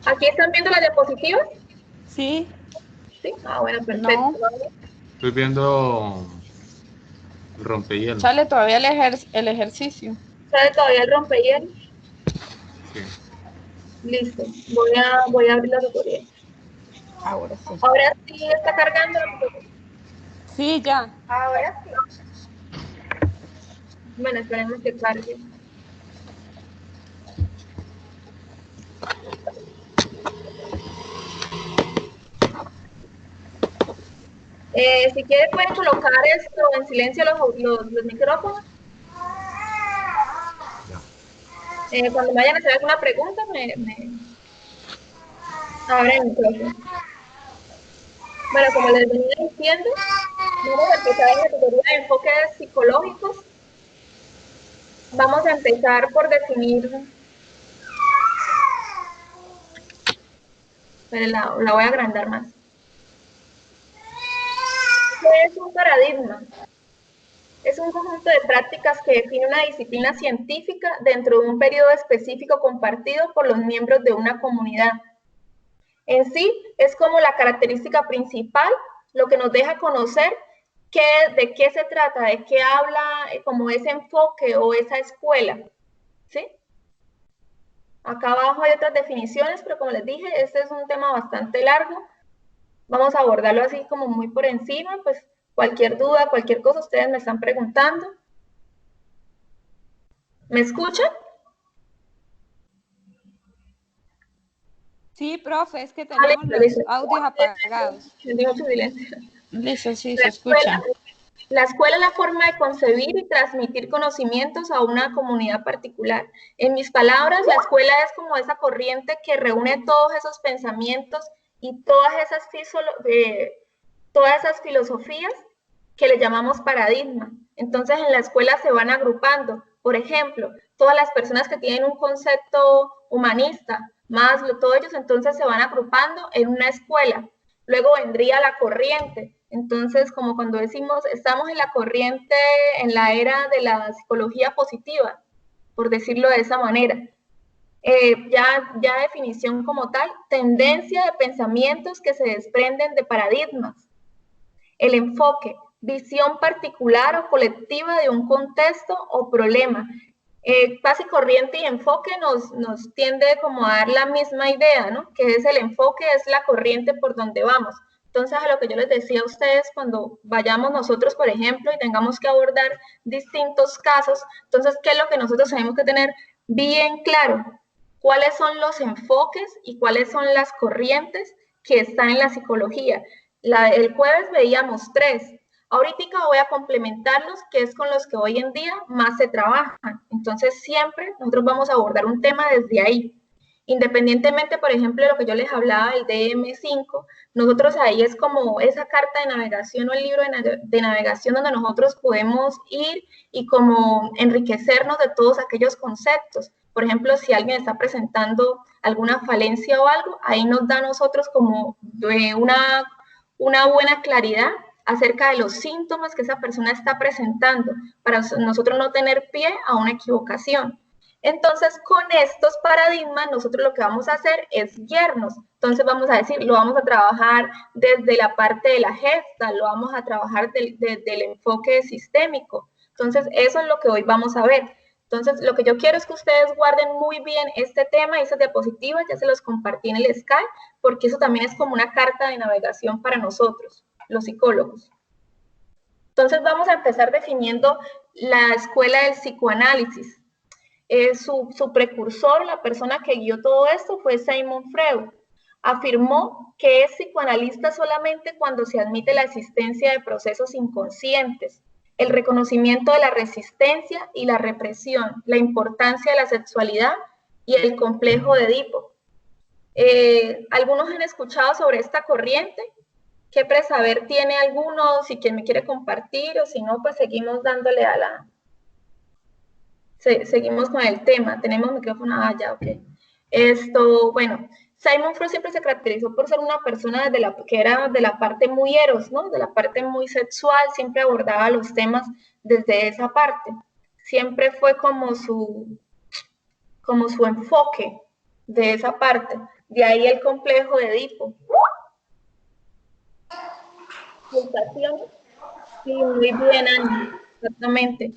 ¿Aquí están viendo las diapositivas? Sí. Sí. Ah, bueno, perfecto. No. Estoy viendo el rompehielos. Sale todavía el ejercicio. ¿Sabe todavía el rompehielo? Sí. Listo. Voy a abrir la tutoría. Ahora sí. Ahora sí está cargando la tutoría. Sí, ya. Ahora sí. Bueno, esperemos que cargue. Si quieren pueden colocar esto en silencio los micrófonos. Cuando me vayan a hacer alguna pregunta, me abren el micrófono. Bueno, como les venía diciendo, vamos a empezar en la tutoría de enfoques psicológicos. Vamos a empezar por definir, pero la voy a agrandar más. ¿Qué es un paradigma? Es un conjunto de prácticas que define una disciplina científica dentro de un periodo específico compartido por los miembros de una comunidad. En sí, es como la característica principal, lo que nos deja conocer de qué se trata, de qué habla como ese enfoque o esa escuela, ¿sí? Acá abajo hay otras definiciones, pero como les dije, este es un tema bastante largo. Vamos a abordarlo así como muy por encima, pues cualquier duda, cualquier cosa, ustedes me están preguntando. ¿Me escuchan? Sí, profe, es que Ah, tenemos listo, los listo. audios apagados. Sentí mucho silencio. Listo, sí, La se escuela, escucha. la escuela es la forma de concebir y transmitir conocimientos a una comunidad particular. En mis palabras, la escuela es como esa corriente que reúne todos esos pensamientos y todas esas filosofías que le llamamos paradigma. Entonces, en la escuela se van agrupando. Por ejemplo, todas las personas que tienen un concepto humanista, más todos ellos entonces se van agrupando en una escuela. Luego vendría la corriente. Entonces, como cuando decimos, estamos en la corriente, en la era de la psicología positiva, por decirlo de esa manera. Ya definición como tal, tendencia de pensamientos que se desprenden de paradigmas. El enfoque, visión particular o colectiva de un contexto o problema. Pase corriente y enfoque nos tiende como a dar la misma idea, ¿no? Que es el enfoque, es la corriente por donde vamos. Entonces, a lo que yo les decía a ustedes, cuando vayamos nosotros, por ejemplo, y tengamos que abordar distintos casos, entonces, ¿qué es lo que nosotros tenemos que tener bien claro? ¿Cuáles son los enfoques y cuáles son las corrientes que están en la psicología? El jueves veíamos 3. Ahorita voy a complementarlos, que es con los que hoy en día más se trabajan. Entonces, siempre nosotros vamos a abordar un tema desde ahí. Independientemente, por ejemplo, de lo que yo les hablaba del DM5, nosotros ahí es como esa carta de navegación o el libro de navegación donde nosotros podemos ir y como enriquecernos de todos aquellos conceptos. Por ejemplo, si alguien está presentando alguna falencia o algo, ahí nos da a nosotros como una buena claridad acerca de los síntomas que esa persona está presentando para nosotros no tener pie a una equivocación. Entonces, con estos paradigmas, nosotros lo que vamos a hacer es guiarnos. Entonces, vamos a decir, lo vamos a trabajar desde la parte de la gesta, lo vamos a trabajar desde el enfoque sistémico. Entonces, eso es lo que hoy vamos a ver. Entonces, lo que yo quiero es que ustedes guarden muy bien este tema y esas diapositivas, ya se los compartí en el Skype, porque eso también es como una carta de navegación para nosotros, los psicólogos. Entonces, vamos a empezar definiendo la escuela del psicoanálisis. Su precursor, la persona que guió todo esto, fue Sigmund Freud. Afirmó que es psicoanalista solamente cuando se admite la existencia de procesos inconscientes, el reconocimiento de la resistencia y la represión, la importancia de la sexualidad y el complejo de Edipo. Algunos han escuchado sobre esta corriente. ¿Qué presaber tiene alguno? Si quien me quiere compartir o si no, pues seguimos dándole a la, seguimos con el tema. Tenemos micrófono. Ah, ya, ok. Bueno, Sigmund Freud siempre se caracterizó por ser una persona que era de la parte muy eros, ¿no? De la parte muy sexual, siempre abordaba los temas desde esa parte. Siempre fue como su enfoque, de esa parte. De ahí el complejo de Edipo. Pulsaciones. Sí, muy bien, Ana, exactamente.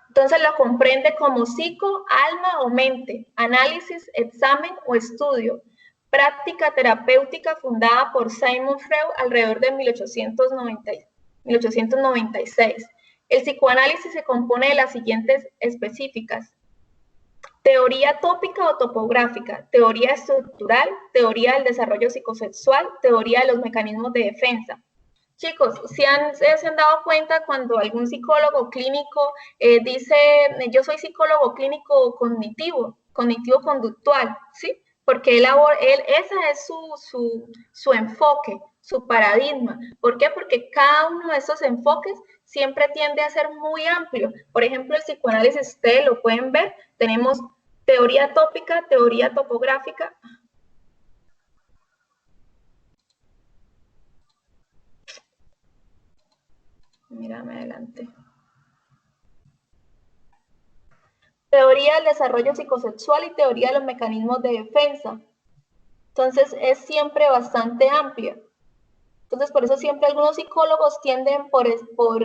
Entonces lo comprende como psico, alma o mente, análisis, examen o estudio. Práctica terapéutica fundada por Sigmund Freud alrededor de 1896. El psicoanálisis se compone de las siguientes específicas: teoría tópica o topográfica, teoría estructural, teoría del desarrollo psicosexual, teoría de los mecanismos de defensa. Chicos, se han dado cuenta cuando algún psicólogo clínico dice, yo soy psicólogo clínico cognitivo-conductual, ¿sí? Porque ese es su enfoque, su paradigma. ¿Por qué? Porque cada uno de esos enfoques siempre tiende a ser muy amplio. Por ejemplo, el psicoanálisis, ustedes lo pueden ver, tenemos teoría tópica, teoría topográfica. Mírame adelante. Teoría del desarrollo psicosexual y teoría de los mecanismos de defensa. Entonces, es siempre bastante amplia. Entonces, por eso siempre algunos psicólogos tienden por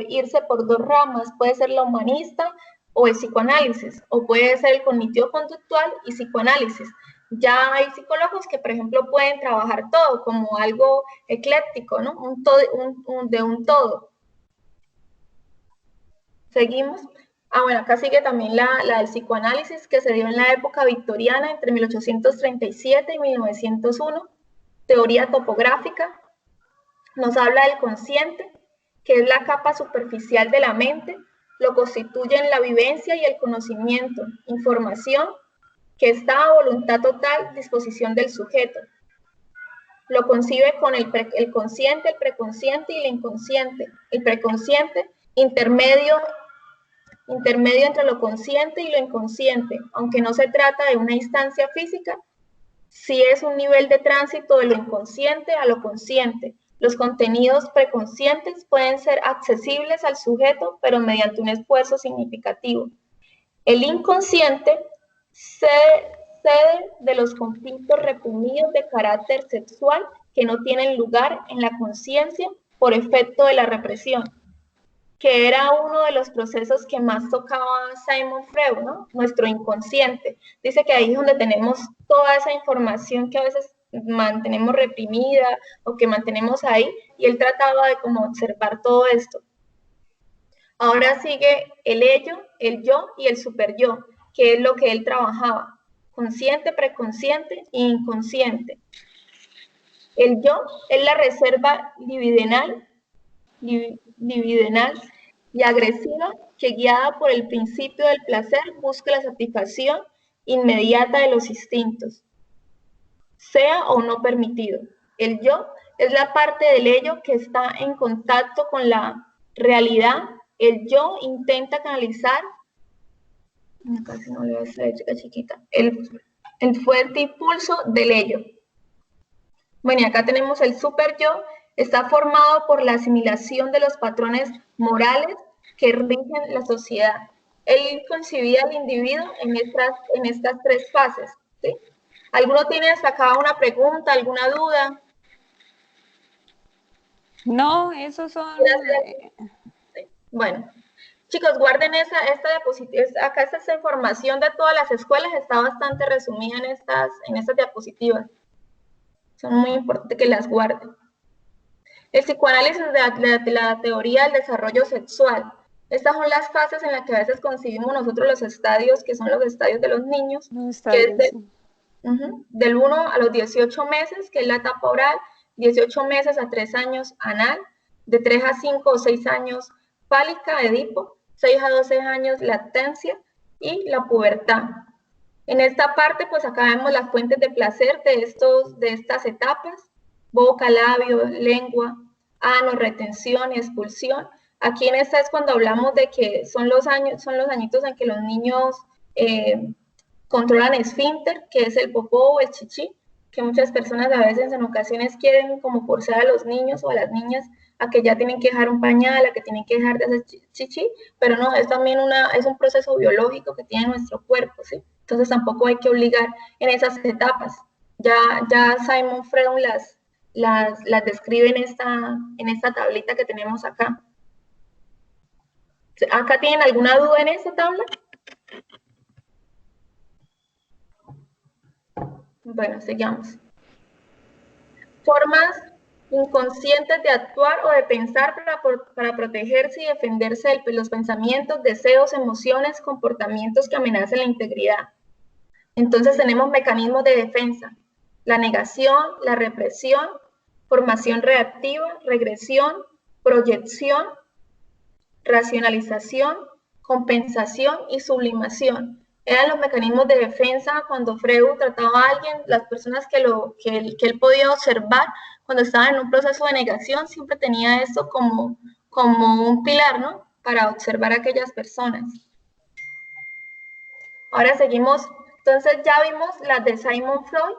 irse por dos ramas. Puede ser la humanista o el psicoanálisis, o puede ser el cognitivo-conductual y psicoanálisis. Ya hay psicólogos que, por ejemplo, pueden trabajar todo como algo ecléctico, ¿no? De un todo. Seguimos. Bueno, acá sigue también la del psicoanálisis que se dio en la época victoriana entre 1837 y 1901. Teoría topográfica. Nos habla del consciente, que es la capa superficial de la mente, lo constituyen la vivencia y el conocimiento, información que está a voluntad total disposición del sujeto. Lo concibe con el consciente, el preconsciente y el inconsciente. El preconsciente, intermedio entre lo consciente y lo inconsciente, aunque no se trata de una instancia física, sí es un nivel de tránsito de lo inconsciente a lo consciente. Los contenidos preconscientes pueden ser accesibles al sujeto, pero mediante un esfuerzo significativo. El inconsciente cede de los conflictos reprimidos de carácter sexual que no tienen lugar en la conciencia por efecto de la represión, que era uno de los procesos que más tocaba Sigmund Freud, ¿no? Nuestro inconsciente. Dice que ahí es donde tenemos toda esa información que a veces mantenemos reprimida o que mantenemos ahí, y él trataba de como observar todo esto. Ahora sigue el ello, el yo y el superyo, que es lo que él trabajaba: consciente, preconsciente e inconsciente. El yo es la reserva libidinal y agresiva que, guiada por el principio del placer, busca la satisfacción inmediata de los instintos, sea o no permitido. El yo es la parte del ello que está en contacto con la realidad. El yo intenta canalizar, casi no le voy a hacer chica chiquita, el fuerte impulso del ello. Bueno, y acá tenemos el super yo. Está formado por la asimilación de los patrones morales que rigen la sociedad. Él concibía al individuo en estas tres fases, ¿sí? ¿Alguno tiene hasta acá una pregunta, alguna duda? No, esos son... Sí. Bueno, chicos, guarden esta diapositiva. Acá está esta información de todas las escuelas, está bastante resumida en estas diapositivas. Son muy importantes que las guarden. El psicoanálisis de la teoría del desarrollo sexual. Estas son las fases en las que a veces concibimos nosotros los estadios, que son los estadios de los niños, que es del 1 a los 18 meses, que es la etapa oral, 18 meses a 3 años anal, de 3 a 5 o 6 años fálica, Edipo, 6 a 12 años lactancia y la pubertad. En esta parte, pues acá vemos las fuentes de placer de estas etapas: boca, labio, lengua, ano, retención y expulsión. Aquí en esta es cuando hablamos de que son los añitos en que los niños controlan esfínter, que es el popó o el chichi, que muchas personas a veces en ocasiones quieren como forzar a los niños o a las niñas a que ya tienen que dejar un pañal, a que tienen que dejar de hacer chichi, pero no, es también es un proceso biológico que tiene nuestro cuerpo, ¿sí? Entonces tampoco hay que obligar en esas etapas. Ya Simon Freud las describe en esta tablita que tenemos acá. ¿Acá tienen alguna duda en esta tabla? Bueno, sigamos. Formas inconscientes de actuar o de pensar para protegerse y defenderse de los pensamientos, deseos, emociones, comportamientos que amenacen la integridad. Entonces tenemos mecanismos de defensa: la negación, la represión, formación reactiva, regresión, proyección, racionalización, compensación y sublimación. Eran los mecanismos de defensa cuando Freud trataba a alguien, las personas que él podía observar cuando estaban en un proceso de negación, siempre tenía esto como un pilar, ¿no? Para observar a aquellas personas. Ahora seguimos, entonces ya vimos las de Simon Freud,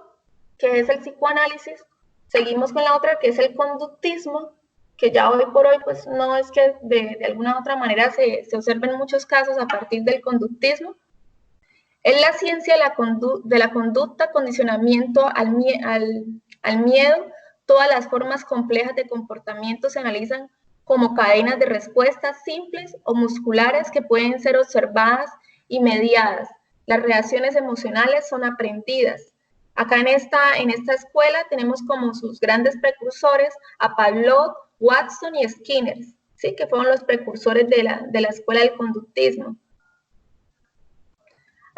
que es el psicoanálisis. Seguimos con la otra, que es el conductismo, que ya hoy por hoy, pues no es que de alguna u otra manera se observen muchos casos a partir del conductismo. Es la ciencia de la conducta, condicionamiento al miedo. Todas las formas complejas de comportamiento se analizan como cadenas de respuestas simples o musculares que pueden ser observadas y mediadas. Las reacciones emocionales son aprendidas. Acá en esta escuela tenemos como sus grandes precursores a Pavlov, Watson y Skinner, ¿sí? Que fueron los precursores de la escuela del conductismo.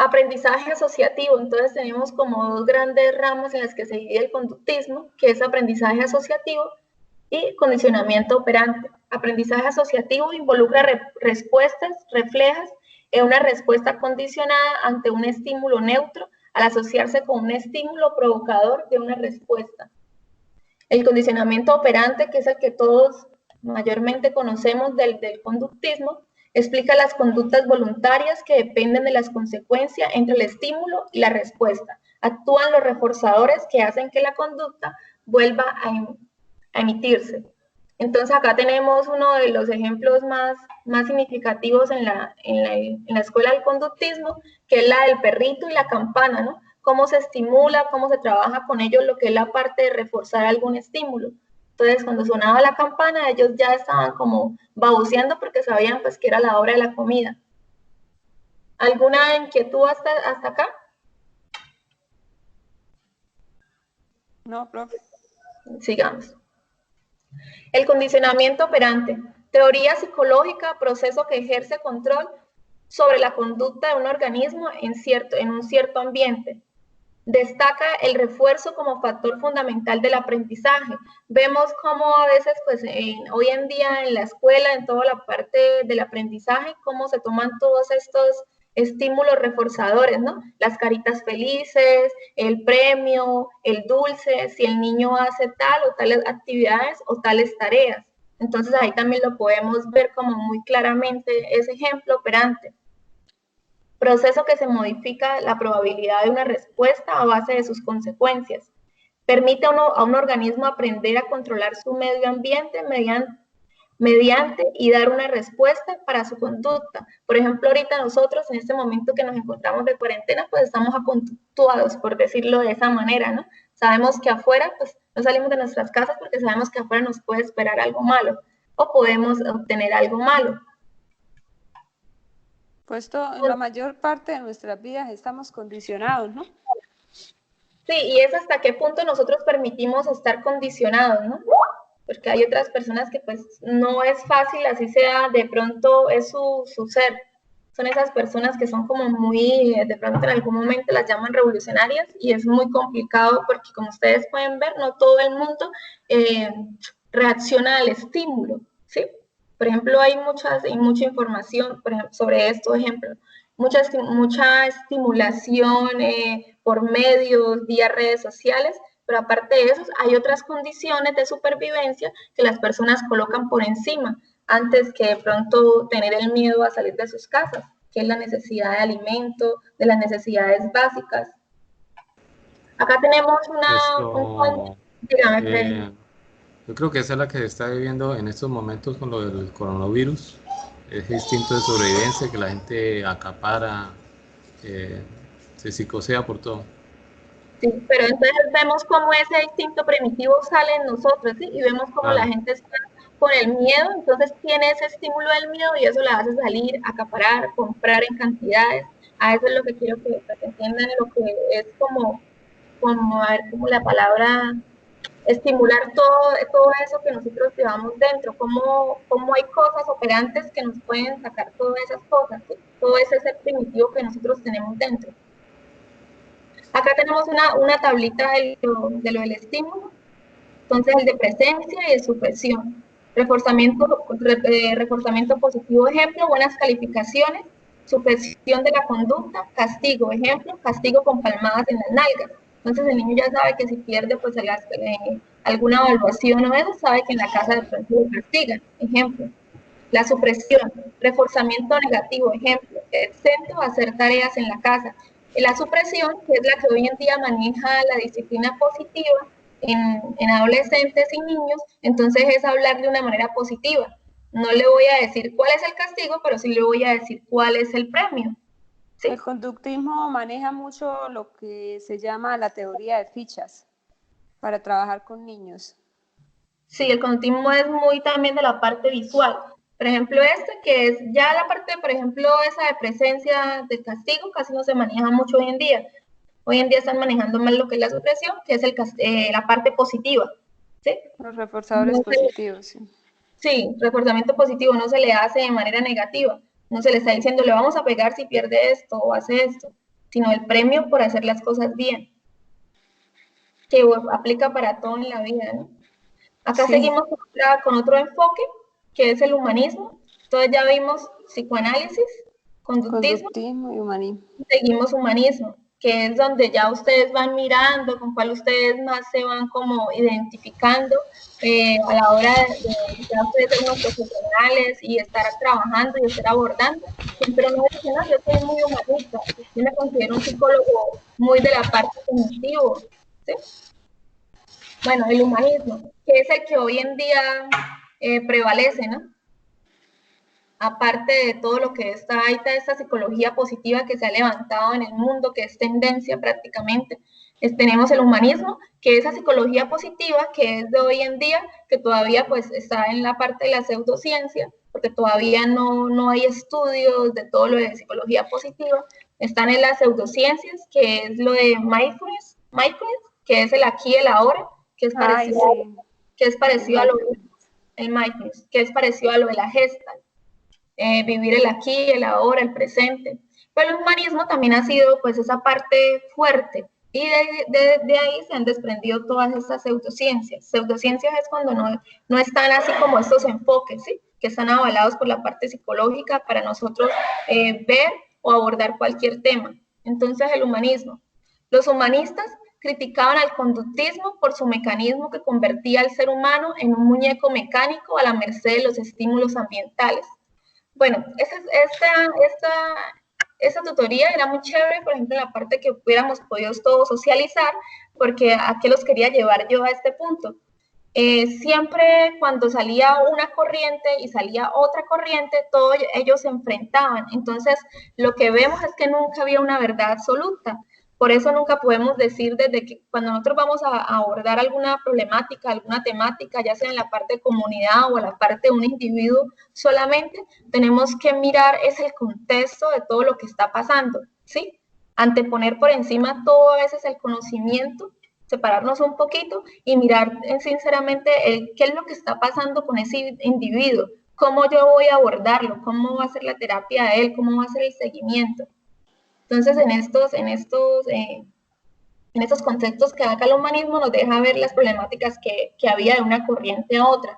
Aprendizaje asociativo, entonces tenemos como dos grandes ramas en las que se divide el conductismo, que es aprendizaje asociativo y condicionamiento operante. Aprendizaje asociativo involucra respuestas reflejas en una respuesta condicionada ante un estímulo neutro al asociarse con un estímulo provocador de una respuesta. El condicionamiento operante, que es el que todos mayormente conocemos del conductismo, explica las conductas voluntarias que dependen de las consecuencias entre el estímulo y la respuesta. Actúan los reforzadores que hacen que la conducta vuelva a emitirse. Entonces acá tenemos uno de los ejemplos más significativos en la escuela del conductismo, que es la del perrito y la campana, ¿no? Cómo se estimula, cómo se trabaja con ellos, lo que es la parte de reforzar algún estímulo. Entonces, cuando sonaba la campana, ellos ya estaban como balbuceando porque sabían pues que era la hora de la comida. ¿Alguna inquietud hasta acá? No, profe. Sigamos. El condicionamiento operante. Teoría psicológica, proceso que ejerce control sobre la conducta de un organismo en un cierto ambiente. Destaca el refuerzo como factor fundamental del aprendizaje. Vemos cómo a veces, pues hoy en día en la escuela, en toda la parte del aprendizaje, cómo se toman todos estos estímulos reforzadores, ¿no? Las caritas felices, el premio, el dulce, si el niño hace tal o tales actividades o tales tareas. Entonces ahí también lo podemos ver como muy claramente ese ejemplo operante. Proceso que se modifica la probabilidad de una respuesta a base de sus consecuencias. Permite a un organismo aprender a controlar su medio ambiente mediante y dar una respuesta para su conducta. Por ejemplo, ahorita nosotros en este momento que nos encontramos de cuarentena, pues estamos apuntuados, por decirlo de esa manera, ¿no? Sabemos que afuera, pues no salimos de nuestras casas porque sabemos que afuera nos puede esperar algo malo o podemos obtener algo malo. Puesto en la mayor parte de nuestras vidas estamos condicionados, ¿no? Sí, y es hasta qué punto nosotros permitimos estar condicionados, ¿no? Porque hay otras personas que pues no es fácil, así sea, de pronto es su ser. Son esas personas que son como muy, de pronto en algún momento las llaman revolucionarias y es muy complicado porque como ustedes pueden ver, no todo el mundo reacciona al estímulo, ¿sí? Por ejemplo, hay mucha información por ejemplo, sobre esto, ejemplo, mucha estimulación por medios, vía redes sociales, pero aparte de eso, hay otras condiciones de supervivencia que las personas colocan por encima, antes que de pronto tener el miedo a salir de sus casas, que es la necesidad de alimento, de las necesidades básicas. Acá tenemos dígame, yo creo que esa es la que se está viviendo en estos momentos con lo del coronavirus, ese instinto de sobrevivencia que la gente acapara se psicosea por todo. Sí, pero entonces vemos cómo ese instinto primitivo sale en nosotros, ¿sí? Y vemos cómo la Claro. gente está con el miedo, entonces tiene ese estímulo del miedo y eso la hace salir, acaparar, comprar en cantidades. A eso es lo que quiero que entiendan, lo que es como a ver, como la palabra, estimular todo eso que nosotros llevamos dentro, cómo hay cosas operantes que nos pueden sacar todas esas cosas, ¿sí? Todo ese ser primitivo que nosotros tenemos dentro. Acá tenemos una tablita de lo del estímulo, entonces el de presencia y de supresión. Reforzamiento positivo, ejemplo, buenas calificaciones, supresión de la conducta, castigo, ejemplo, castigo con palmadas en las nalgas. Entonces el niño ya sabe que si pierde pues alguna evaluación o eso, sabe que en la casa de pronto lo castigan, ejemplo. La supresión, reforzamiento negativo, ejemplo, exento a hacer tareas en la casa. Y la supresión, que es la que hoy en día maneja la disciplina positiva en adolescentes y niños, entonces es hablar de una manera positiva. No le voy a decir cuál es el castigo, pero sí le voy a decir cuál es el premio. ¿Sí? El conductismo maneja mucho lo que se llama la teoría de fichas para trabajar con niños. Sí, el conductismo es muy también de la parte visual. Por ejemplo, que es ya la parte, por ejemplo, esa de presencia de castigo, casi no se maneja mucho hoy en día. Hoy en día están manejando más lo que es la supresión, que es la parte positiva. ¿Sí? Los reforzadores positivos. Sí. Sí, reforzamiento positivo no se le hace de manera negativa. No se le está diciendo, le vamos a pegar si pierde esto o hace esto, sino el premio por hacer las cosas bien, que aplica para todo en la vida, ¿no? Acá Sí. seguimos con otro enfoque, que es el humanismo. Entonces ya vimos psicoanálisis, conductismo y humanismo. Seguimos humanismo, que es donde ya ustedes van mirando con cuál ustedes más se van como identificando a la hora de ya ustedes ser unos profesionales y estar trabajando y estar abordando. Pero no es que no, yo soy muy humanista, yo me considero un psicólogo muy de la parte cognitivo, ¿sí? Bueno, el humanismo, que es el que hoy en día prevalece, ¿no? Aparte de todo lo que está ahí, esta psicología positiva que se ha levantado en el mundo, que es tendencia prácticamente, tenemos el humanismo, que es esa psicología positiva que es de hoy en día, que todavía pues está en la parte de la pseudociencia, porque todavía no hay estudios de todo lo de psicología positiva, están en las pseudociencias, que es lo de mindfulness, que es el aquí y el ahora, que es parecido, sí. que es parecido a lo el mindfulness, que es parecido a lo de la Gestalt. Vivir el aquí, el ahora, el presente. Pero el humanismo también ha sido pues esa parte fuerte y de ahí se han desprendido todas estas pseudociencias. Pseudociencias es cuando no están así como estos enfoques, ¿sí? Que están avalados por la parte psicológica para nosotros ver o abordar cualquier tema. Entonces el humanismo. Los humanistas criticaban al conductismo por su mecanismo que convertía al ser humano en un muñeco mecánico a la merced de los estímulos ambientales. Bueno, esta tutoría era muy chévere, por ejemplo, en la parte que hubiéramos podido todos socializar, porque a qué los quería llevar yo a este punto. Siempre cuando salía una corriente y salía otra corriente, todos ellos se enfrentaban. Entonces, lo que vemos es que nunca había una verdad absoluta. Por eso nunca podemos decir desde que cuando nosotros vamos a abordar alguna problemática, alguna temática, ya sea en la parte de comunidad o en la parte de un individuo solamente, tenemos que mirar es el contexto de todo lo que está pasando, ¿sí? Anteponer por encima todo a veces el conocimiento, separarnos un poquito y mirar sinceramente qué es lo que está pasando con ese individuo, cómo yo voy a abordarlo, cómo va a ser la terapia de él, cómo va a ser el seguimiento. Entonces, en estos conceptos que haga el humanismo nos deja ver las problemáticas que había de una corriente a otra.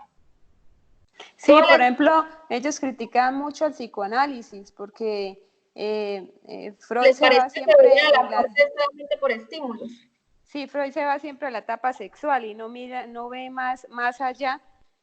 Sí, por ejemplo, ellos criticaban mucho el psicoanálisis porque Freud se va siempre a la parte solamente por estímulos. Sí, Freud se va siempre a la etapa sexual y no ve más allá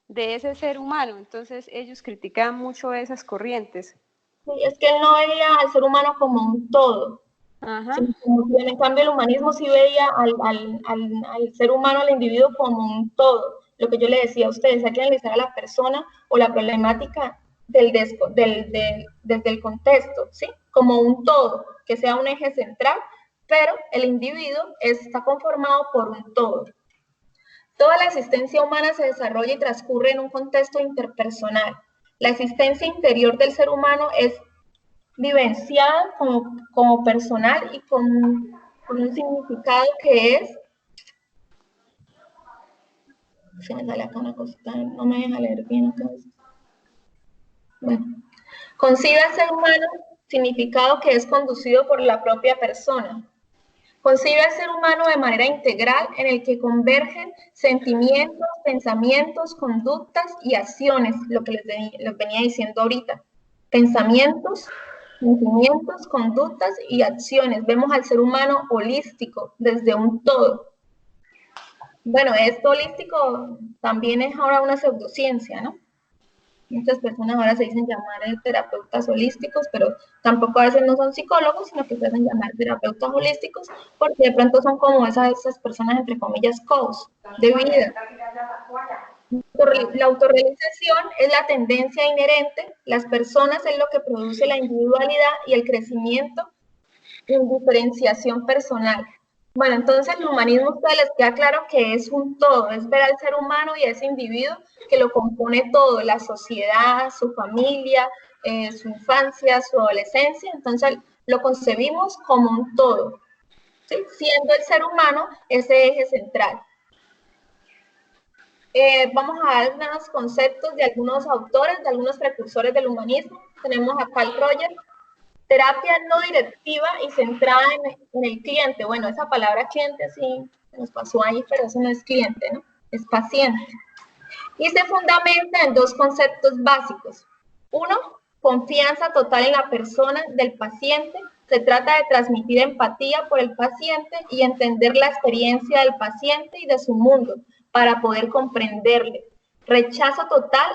de ese ser humano. Entonces ellos criticaban mucho esas corrientes. Sí, es que él no veía al ser humano como un todo. Ajá. En cambio, el humanismo sí veía al ser humano, al individuo, como un todo. Lo que yo le decía a ustedes, hay que analizar a la persona o la problemática desde el contexto, ¿sí? Como un todo, que sea un eje central pero el individuo está conformado por un todo. Toda la existencia humana se desarrolla y transcurre en un contexto interpersonal. La existencia interior del ser humano es vivenciada como personal y con un significado que es... Se me sale acá una cosita, no me deja leer bien acá. Bueno, concibe al ser humano significado que es conducido por la propia persona. Concibe al ser humano de manera integral en el que convergen sentimientos, pensamientos, conductas y acciones, lo que les venía diciendo ahorita. Pensamientos, sentimientos, conductas y acciones. Vemos al ser humano holístico, desde un todo. Bueno, esto holístico también es ahora una pseudociencia, ¿no? Muchas personas ahora se dicen llamar terapeutas holísticos, pero tampoco a veces no son psicólogos, sino que se hacen llamar terapeutas holísticos, porque de pronto son como esas personas, entre comillas, coach de vida. La autorrealización es la tendencia inherente, las personas es lo que produce la individualidad y el crecimiento en diferenciación personal. Bueno, entonces el humanismo a ustedes les queda claro que es un todo, es ver al ser humano y a ese individuo que lo compone todo, la sociedad, su familia, su infancia, su adolescencia, entonces lo concebimos como un todo, ¿sí? Siendo el ser humano ese eje central. Vamos a dar unos conceptos de algunos autores, de algunos precursores del humanismo. Tenemos a Carl Rogers. Terapia no directiva y centrada en el cliente. Bueno, esa palabra cliente sí nos pasó ahí, pero eso no es cliente, ¿no? Es paciente. Y se fundamenta en dos conceptos básicos. Uno, confianza total en la persona del paciente. Se trata de transmitir empatía por el paciente y entender la experiencia del paciente y de su mundo para poder comprenderle. Rechazo total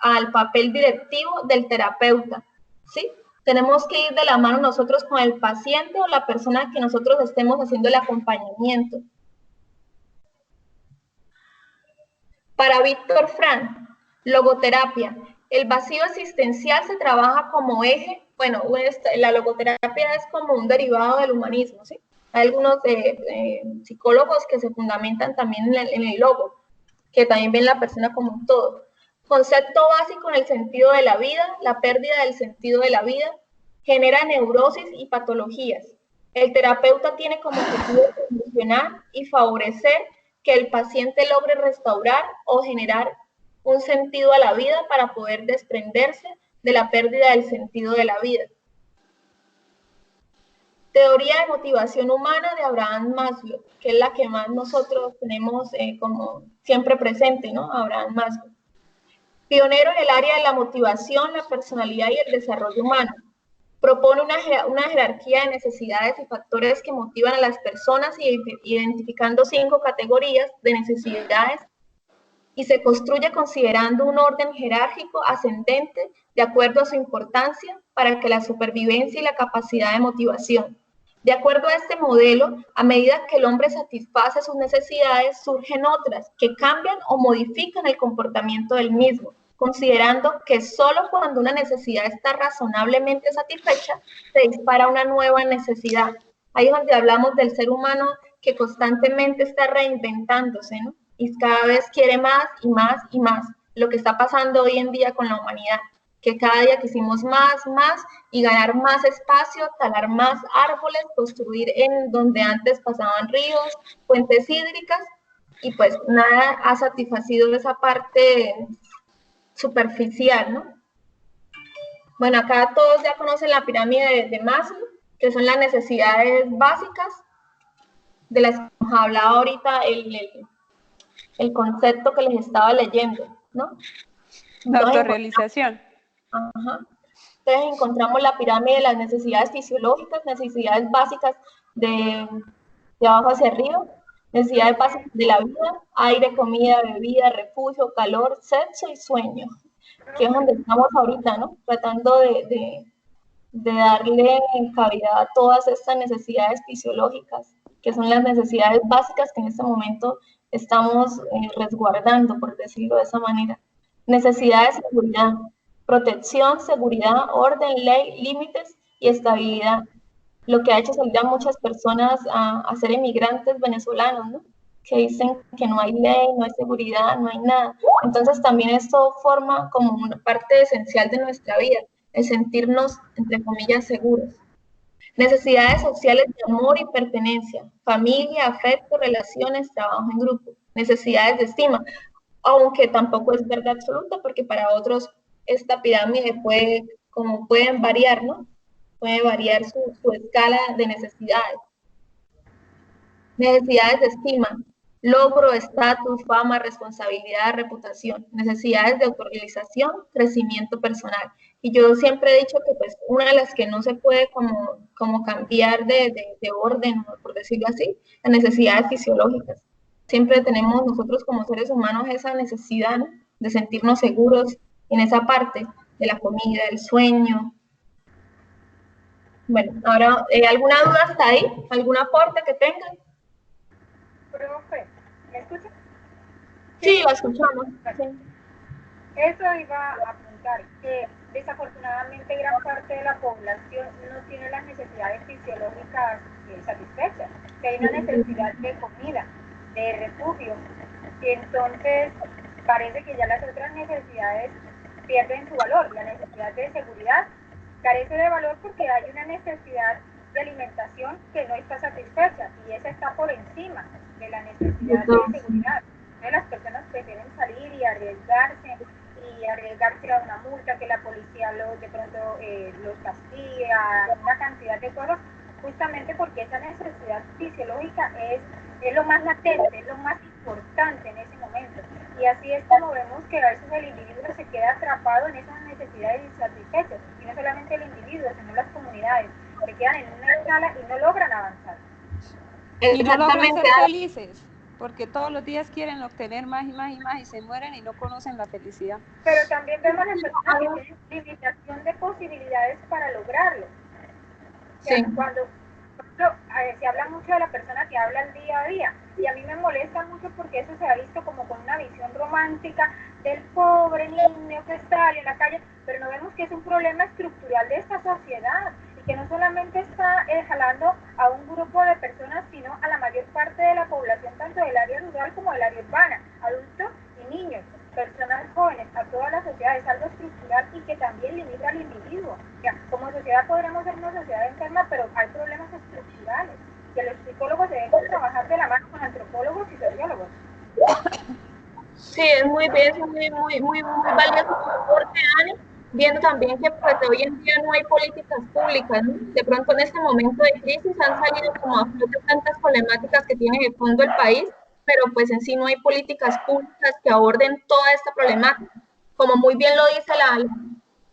al papel directivo del terapeuta, ¿sí? Tenemos que ir de la mano nosotros con el paciente o la persona que nosotros estemos haciendo el acompañamiento. Para Víctor Frank, logoterapia. El vacío existencial se trabaja como eje. Bueno, la logoterapia es como un derivado del humanismo, ¿sí? Hay algunos psicólogos que se fundamentan también en el logo, que también ven la persona como un todo. Concepto básico en el sentido de la vida, la pérdida del sentido de la vida, genera neurosis y patologías. El terapeuta tiene como objetivo solucionar y favorecer que el paciente logre restaurar o generar un sentido a la vida para poder desprenderse de la pérdida del sentido de la vida. Teoría de motivación humana de Abraham Maslow, que es la que más nosotros tenemos como siempre presente, ¿no? Abraham Maslow. Pionero en el área de la motivación, la personalidad y el desarrollo humano. Propone una jerarquía de necesidades y factores que motivan a las personas, identificando 5 categorías de necesidades, y se construye considerando un orden jerárquico ascendente de acuerdo a su importancia para que la supervivencia y la capacidad de motivación. De acuerdo a este modelo, a medida que el hombre satisface sus necesidades, surgen otras que cambian o modifican el comportamiento del mismo, considerando que solo cuando una necesidad está razonablemente satisfecha, se dispara una nueva necesidad. Ahí es donde hablamos del ser humano que constantemente está reinventándose, ¿no? Y cada vez quiere más y más y más. Lo que está pasando hoy en día con la humanidad, que cada día quisimos más y ganar más espacio, talar más árboles, construir en donde antes pasaban ríos, fuentes hídricas, y pues nada ha satisfacido esa parte superficial, ¿no? Bueno, acá todos ya conocen la pirámide de Maslow, que son las necesidades básicas, de las que hemos hablado ahorita, el concepto que les estaba leyendo, ¿no? La autorrealización. Ajá. Entonces encontramos la pirámide de las necesidades fisiológicas, necesidades básicas de abajo hacia arriba, necesidades básicas de la vida, aire, comida, bebida, refugio, calor, sexo y sueño, que es donde estamos ahorita, ¿no? Tratando de darle cabida a todas estas necesidades fisiológicas, que son las necesidades básicas que en este momento estamos resguardando, por decirlo de esa manera. Necesidad de seguridad, protección, seguridad, orden, ley, límites y estabilidad. lo que ha hecho salir a muchas personas a ser emigrantes venezolanos, ¿no? Que dicen que no hay ley, no hay seguridad, no hay nada. Entonces también esto forma como una parte esencial de nuestra vida, el sentirnos, entre comillas, seguros. Necesidades sociales de amor y pertenencia, familia, afecto, relaciones, trabajo en grupo, necesidades de estima, aunque tampoco es verdad absoluta porque para otros esta pirámide puede, como pueden variar, ¿no? Puede variar su escala de necesidades. Necesidades de estima, logro, estatus, fama, responsabilidad, reputación, necesidades de autorrealización, crecimiento personal. Y yo siempre he dicho que pues una de las que no se puede como cambiar de orden, por decirlo así, las necesidades fisiológicas. Siempre tenemos nosotros como seres humanos esa necesidad, ¿no?, de sentirnos seguros en esa parte de la comida, el sueño. Bueno, ahora, ¿alguna duda hasta ahí? ¿Algún aporte que tengan? Profe, ¿me escucha? Sí, la escuchamos. Sí. Eso iba a apuntar, que desafortunadamente gran parte de la población no tiene las necesidades fisiológicas satisfechas, que hay una necesidad de comida, de refugio, y entonces parece que ya las otras necesidades pierden su valor. La necesidad de seguridad carece de valor porque hay una necesidad de alimentación que no está satisfecha y esa está por encima de la necesidad de seguridad. Entonces las personas prefieren salir y arriesgarse a una multa, que la policía de pronto los castiga, una cantidad de cosas, justamente porque esa necesidad fisiológica es lo más latente, es lo más importante en ese momento. Y así es como vemos que a veces el individuo se queda atrapado en esas necesidades insatisfechas, y no solamente el individuo, sino las comunidades, se quedan en una escala y no logran avanzar. Y no logran ser felices, porque todos los días quieren obtener más y más y más y se mueren y no conocen la felicidad. Pero también vemos las personas que tienen limitación de posibilidades para lograrlo. O sea, sí. Cuando se habla mucho de la persona que habla el día a día, y a mí me molesta mucho porque eso se ha visto como con una visión romántica del pobre niño que sale a la calle, pero no vemos que es un problema estructural de esta sociedad, y que no solamente está jalando a un grupo de personas, sino a la mayor parte de la población, tanto del área rural como del área urbana, adultos y niños, personas jóvenes, a toda la sociedad. Es algo estructural y que también limita al individuo. O sea, como sociedad podremos ser una sociedad enferma, pero hay problemas estructurales, que los psicólogos deben trabajar de la mano con antropólogos y sociólogos. Sí, es muy bien, es muy valioso tu aporte, Ani, viendo también que pues, hoy en día no hay políticas públicas, ¿no? De pronto en este momento de crisis han salido como a flote tantas problemáticas que tiene de fondo el país, pero pues en sí no hay políticas públicas que aborden toda esta problemática. Como muy bien lo dice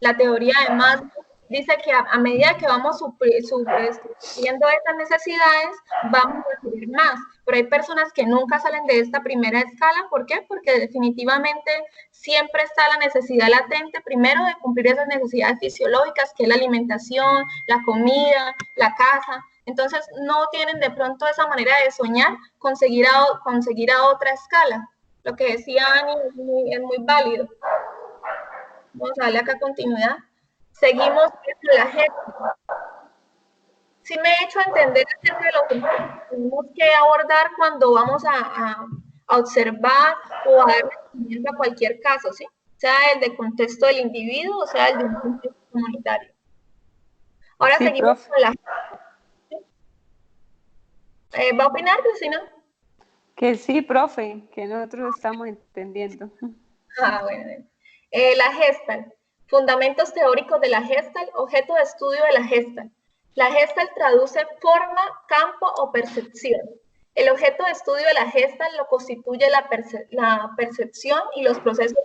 la teoría de Maslow, dice que a medida que vamos supliendo estas necesidades, vamos a recibir más. Pero hay personas que nunca salen de esta primera escala. ¿Por qué? Porque definitivamente siempre está la necesidad latente, primero, de cumplir esas necesidades fisiológicas, que es la alimentación, la comida, la casa. Entonces, no tienen de pronto esa manera de soñar conseguir a otra escala. Lo que decía Ani es muy válido. Vamos a darle acá continuidad. Seguimos con la gente. Sí me he hecho entender acerca de lo que tenemos que abordar cuando vamos a observar o a dar seguimiento a cualquier caso, ¿sí? Sea el de contexto del individuo o sea el de un contexto comunitario. Ahora sí, seguimos profe. Con la gente. ¿Va a opinar, Cristina? Que sí, profe, que nosotros estamos entendiendo. Bueno. La Gestalt. Fundamentos teóricos de la Gestalt, objeto de estudio de la Gestalt. La Gestalt traduce forma, campo o percepción. El objeto de estudio de la Gestalt lo constituye la percepción y los procesos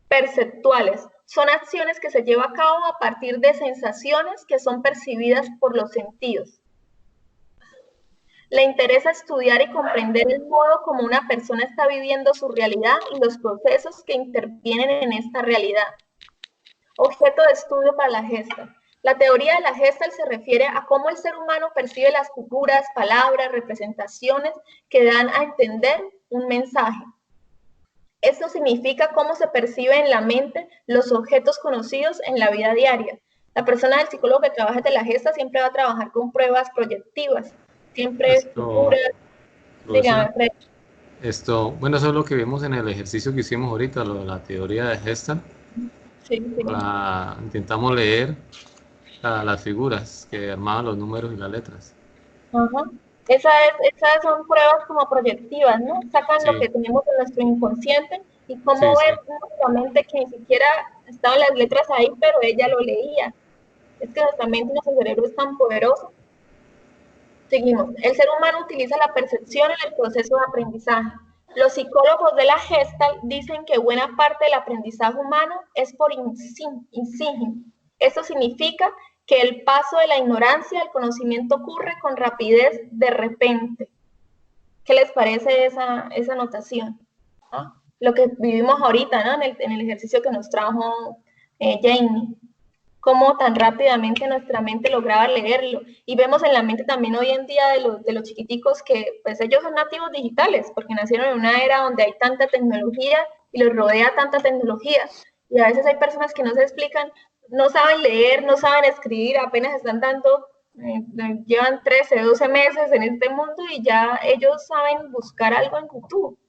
perceptuales. Son acciones que se llevan a cabo a partir de sensaciones que son percibidas por los sentidos. Le interesa estudiar y comprender el modo como una persona está viviendo su realidad y los procesos que intervienen en esta realidad. Objeto de estudio para la Gestalt. La teoría de la Gestalt se refiere a cómo el ser humano percibe las figuras, palabras, representaciones que dan a entender un mensaje. Esto significa cómo se percibe en la mente los objetos conocidos en la vida diaria. La persona del psicólogo que trabaja de la gesta siempre va a trabajar con pruebas proyectivas, siempre Esto, futuras, profesora, dígame, Fred. bueno, eso es lo que vimos en el ejercicio que hicimos ahorita, lo de la teoría de Gestalt. Sí, sí. Intentamos leer las figuras que armaban los números y las letras. Ajá. Esas son pruebas como proyectivas, ¿no? Sacan lo Sí, que tenemos en nuestro inconsciente y cómo sí, sí. ver nuestra mente que ni siquiera estaban las letras ahí, pero ella lo leía. Es que nuestra mente y nuestro cerebro es tan poderoso. Seguimos. El ser humano utiliza la percepción en el proceso de aprendizaje. Los psicólogos de la Gestalt dicen que buena parte del aprendizaje humano es por insigne. Esto significa que el paso de la ignorancia al conocimiento ocurre con rapidez de repente. ¿Qué les parece esa notación? ¿Ah? Lo que vivimos ahorita, ¿no? En el ejercicio que nos trajo Jamie. Cómo tan rápidamente nuestra mente lograba leerlo. Y vemos en la mente también hoy en día de los chiquiticos que pues ellos son nativos digitales, porque nacieron en una era donde hay tanta tecnología y los rodea tanta tecnología. Y a veces hay personas que no se explican, no saben leer, no saben escribir, apenas están dando, llevan 13, 12 meses en este mundo y ya ellos saben buscar algo en YouTube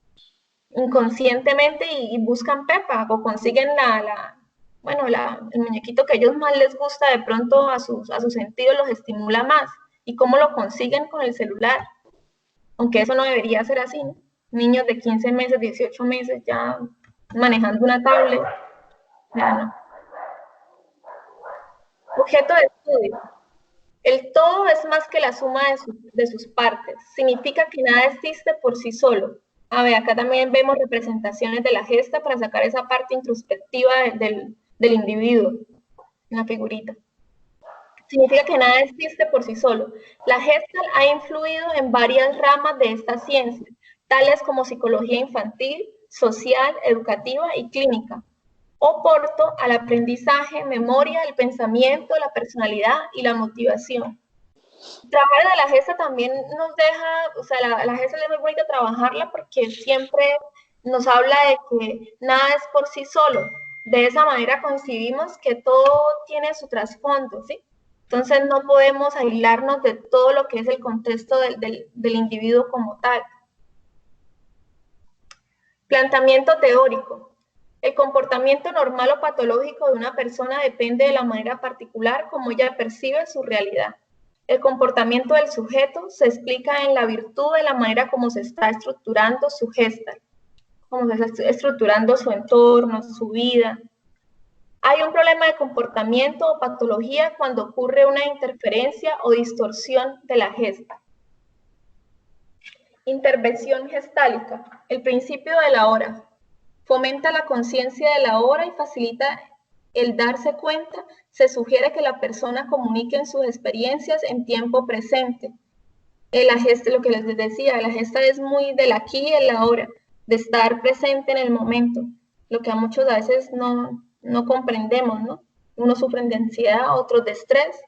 inconscientemente y buscan Pepa o consiguen el muñequito que a ellos más les gusta, de pronto a sus sentidos los estimula más. ¿Y cómo lo consiguen? Con el celular. Aunque eso no debería ser así, ¿no? Niños de 15 meses, 18 meses ya manejando una tablet, ya no. Objeto de estudio. El todo es más que la suma de sus partes. Significa que nada existe por sí solo. A ver, acá también vemos representaciones de la gesta para sacar esa parte introspectiva del individuo en la figurita. Significa que nada existe por sí solo. La Gestalt ha influido en varias ramas de esta ciencia, tales como psicología infantil, social, educativa y clínica. Oporto al aprendizaje, memoria, el pensamiento, la personalidad y la motivación. Trabajar de la gesta también nos deja, o sea, la gesta es muy bonita trabajarla porque siempre nos habla de que nada es por sí solo. De esa manera concibimos que todo tiene su trasfondo, ¿sí? Entonces no podemos aislarnos de todo lo que es el contexto del individuo como tal. Planteamiento teórico. El comportamiento normal o patológico de una persona depende de la manera particular como ella percibe su realidad. El comportamiento del sujeto se explica en la virtud de la manera como se está estructurando su gesta, como se está estructurando su entorno, su vida. Hay un problema de comportamiento o patología cuando ocurre una interferencia o distorsión de la gesta. Intervención gestálica. El principio de la hora. Fomenta la conciencia de la hora y facilita el darse cuenta. Se sugiere que la persona comunique sus experiencias en tiempo presente. La gesta, lo que les decía, la gesta es muy del aquí y el ahora, de estar presente en el momento, lo que a muchos a veces no comprendemos, ¿no? Unos sufren de ansiedad, otros de estrés.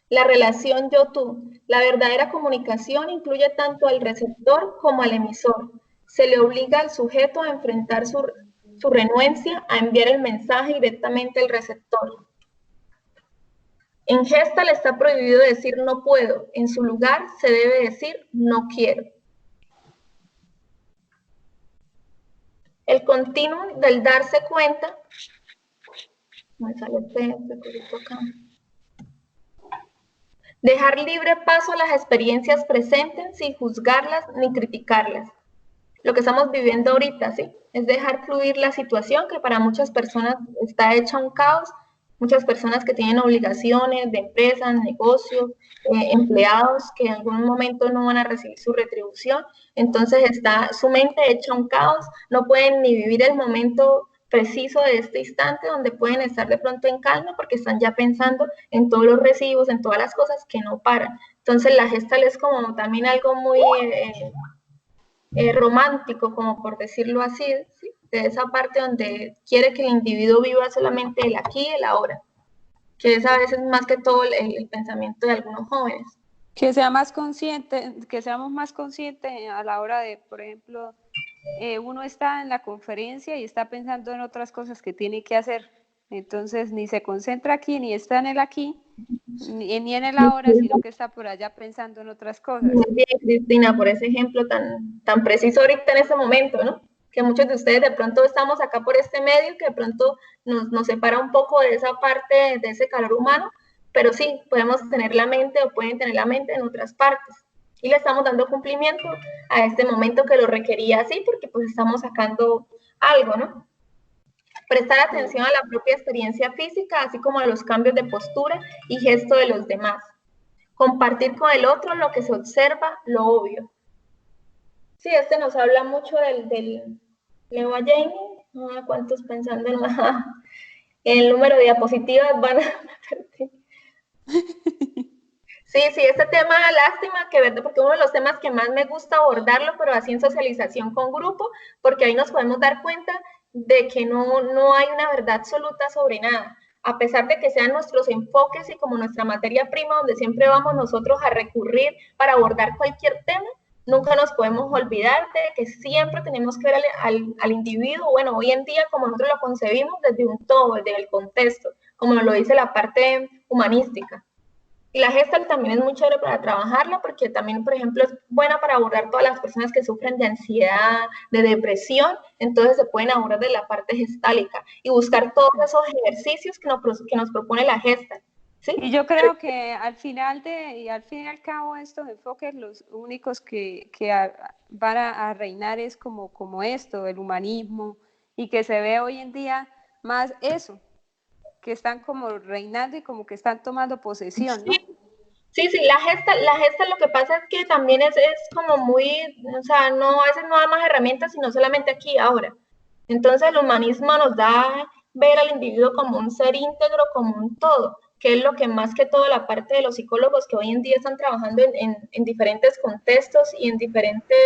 La relación yo-tú. La verdadera comunicación incluye tanto al receptor como al emisor. Se le obliga al sujeto a enfrentar su renuencia a enviar el mensaje directamente al receptor. En Gestalt está prohibido decir no puedo. En su lugar se debe decir no quiero. El continuum del darse cuenta. Me sale este acá. Dejar libre paso a las experiencias presentes sin juzgarlas ni criticarlas. Lo que estamos viviendo ahorita, ¿sí? Es dejar fluir la situación que para muchas personas está hecha un caos, muchas personas que tienen obligaciones de empresas, negocios, empleados que en algún momento no van a recibir su retribución, entonces está su mente hecha un caos, no pueden ni vivir el momento preciso de este instante donde pueden estar de pronto en calma porque están ya pensando en todos los recibos, en todas las cosas que no paran. Entonces la Gestalt es como también algo muy romántico, como por decirlo así, ¿sí? De esa parte donde quiere que el individuo viva solamente el aquí y el ahora, que es a veces más que todo el pensamiento de algunos jóvenes. Que sea más consciente, que seamos más conscientes a la hora de, por ejemplo, uno está en la conferencia y está pensando en otras cosas que tiene que hacer. Entonces ni se concentra aquí, ni está en el aquí, ni en el ahora, sino que está por allá pensando en otras cosas. Muy bien, Cristina, por ese ejemplo tan preciso ahorita en este momento, ¿no? Que muchos de ustedes de pronto estamos acá por este medio, que de pronto nos separa un poco de esa parte, de ese calor humano, pero sí, podemos tener la mente o pueden tener la mente en otras partes. Y le estamos dando cumplimiento a este momento que lo requería así, porque pues estamos sacando algo, ¿no? Prestar atención a la propia experiencia física, así como a los cambios de postura y gesto de los demás. Compartir con el otro lo que se observa, lo obvio. Sí, este nos habla mucho del Leo a Jamie. ¿Cuántos pensando en el número de diapositivas van a... Sí, este tema, lástima, que verdad, porque uno de los temas que más me gusta abordarlo, pero así en socialización con grupo, porque ahí nos podemos dar cuenta de que no hay una verdad absoluta sobre nada, a pesar de que sean nuestros enfoques y como nuestra materia prima, donde siempre vamos nosotros a recurrir para abordar cualquier tema, nunca nos podemos olvidar de que siempre tenemos que ver al individuo, bueno, hoy en día como nosotros lo concebimos, desde un todo, desde el contexto, como lo dice la parte humanística. Y la Gestalt también es muy chévere para trabajarla porque también, por ejemplo, es buena para abordar todas las personas que sufren de ansiedad, de depresión, entonces se pueden abordar de la parte gestálica y buscar todos esos ejercicios que nos propone la Gestalt. ¿Sí? Y yo creo que al fin y al cabo estos enfoques los únicos que van a reinar es como esto, el humanismo, y que se ve hoy en día más eso, que están como reinando y como que están tomando posesión, ¿no? Sí, la gesta lo que pasa es que también es como muy, o sea, no, a veces no da más herramientas, sino solamente aquí ahora. Entonces el humanismo nos da ver al individuo como un ser íntegro, como un todo, que es lo que más que todo la parte de los psicólogos que hoy en día están trabajando en diferentes contextos y en diferentes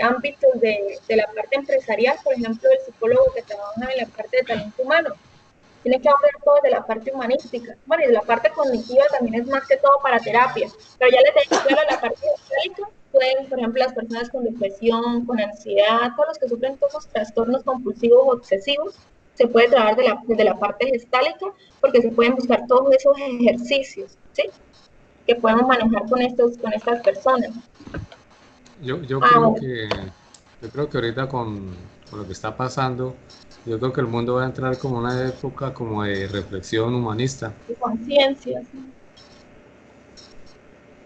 ámbitos de la parte empresarial, por ejemplo, el psicólogo que trabaja en la parte de talento humano tiene que hablar todo de la parte humanística. Bueno, y de la parte cognitiva también es más que todo para terapia. Pero ya les dejo claro la parte gestálica. Pueden, por ejemplo, las personas con depresión, con ansiedad, todos los que sufren todos esos trastornos compulsivos o obsesivos, se puede trabajar desde la parte gestálica porque se pueden buscar todos esos ejercicios, ¿sí? Que podemos manejar con estas personas. Yo creo que ahorita con lo que está pasando, yo creo que el mundo va a entrar como una época como de reflexión humanista. De conciencia, sí.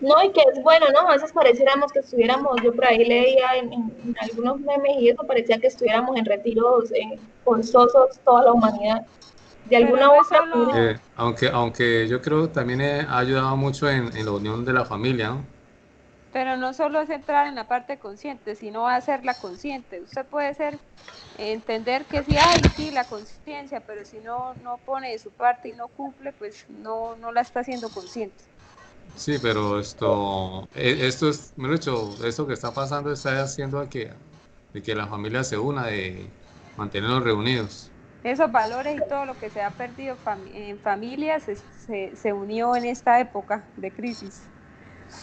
No, y que es bueno, ¿no? A veces pareciéramos que estuviéramos, yo por ahí leía en algunos memes y eso parecía que estuviéramos en retiros forzosos toda la humanidad. De alguna u otra manera. Aunque yo creo que también ha ayudado mucho en la unión de la familia, ¿no? Pero no solo es entrar en la parte consciente, sino hacerla consciente. Usted puede entender que sí, la conciencia, pero si no pone de su parte y no cumple, pues no la está haciendo consciente. Sí, pero esto es, mejor dicho, esto que está pasando está haciendo de que la familia se una, de mantenernos reunidos. Esos valores y todo lo que se ha perdido en familias se unió en esta época de crisis.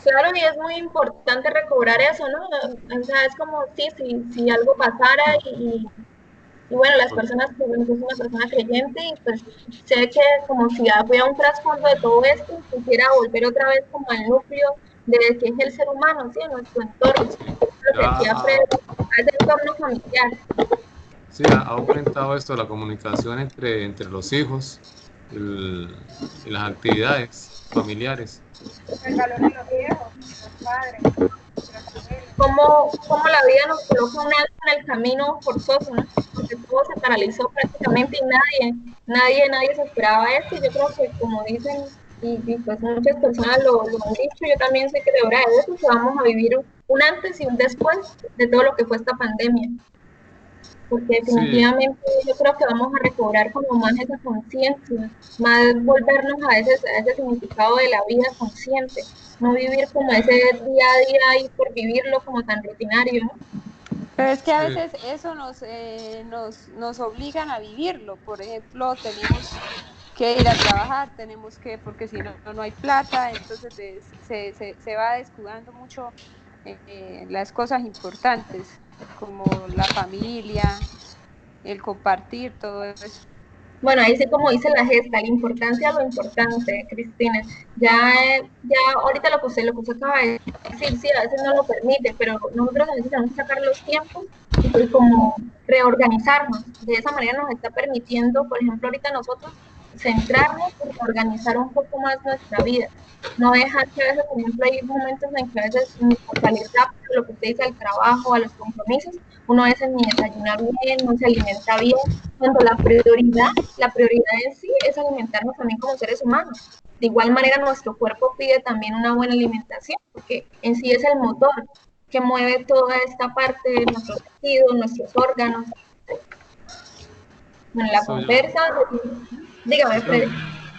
Claro, y es muy importante recobrar eso, ¿no? O sea, es como si algo pasara y bueno, las personas que yo soy una persona creyente y pues sé que como si hubiera un trasfondo de todo esto, quisiera volver otra vez como al núcleo de que es el ser humano, ¿sí? En nuestro entorno, lo que decía Fred, a ese entorno familiar. Sí, ha aumentado esto, la comunicación entre los hijos y las actividades familiares. El valor de los viejos, los padres, los abuelos. Cómo la vida nos coloca un alto en el camino forzoso, ¿no? Porque todo se paralizó prácticamente y nadie se esperaba esto. Yo creo que, como dicen, y pues muchas personas lo han dicho, yo también soy creadora de eso, que vamos a vivir un antes y un después de todo lo que fue esta pandemia. Porque definitivamente yo creo que vamos a recobrar como más esa conciencia, más volvernos a ese significado de la vida consciente, no vivir como ese día a día y por vivirlo como tan rutinario, ¿no? Pero es que a veces eso nos obligan a vivirlo. Por ejemplo, tenemos que ir a trabajar, porque si no hay plata, entonces se va descuidando mucho las cosas importantes, como la familia, el compartir, todo eso. Bueno, ahí sí como dice la gesta, la importancia, lo importante, Cristina. Ya ahorita lo que usted acaba de decir, sí, a veces no lo permite, pero nosotros a veces tenemos que sacar los tiempos y como reorganizarnos. De esa manera nos está permitiendo, por ejemplo, ahorita nosotros centrarnos y organizar un poco más nuestra vida. No dejar que a veces, por ejemplo, hay momentos en que a veces por salir rápido, lo que usted dice, al trabajo, a los compromisos, uno a veces ni desayuna bien, no se alimenta bien, cuando la prioridad en sí es alimentarnos también como seres humanos. De igual manera, nuestro cuerpo pide también una buena alimentación, porque en sí es el motor que mueve toda esta parte de nuestros tejidos, nuestros órganos. Bueno, la Eso conversa, dígame, yo creo, Freddy.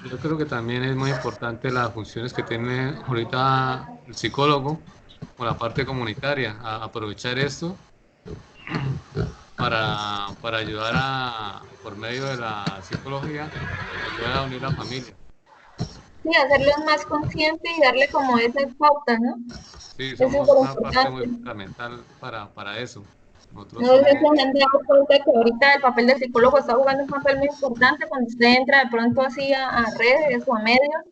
yo creo que también es muy importante las funciones que tiene ahorita el psicólogo o la parte comunitaria, aprovechar esto para ayudar por medio de la psicología, ayudar a unir a la familia. Sí, hacerlos más conscientes y darle como esas pautas, ¿no? Sí, Eso es somos lo una parte muy importante. fundamental para eso. Nosotros No sé si somos, se han dado cuenta que ahorita el papel del psicólogo está jugando un papel muy importante cuando usted entra de pronto así a redes o a medios.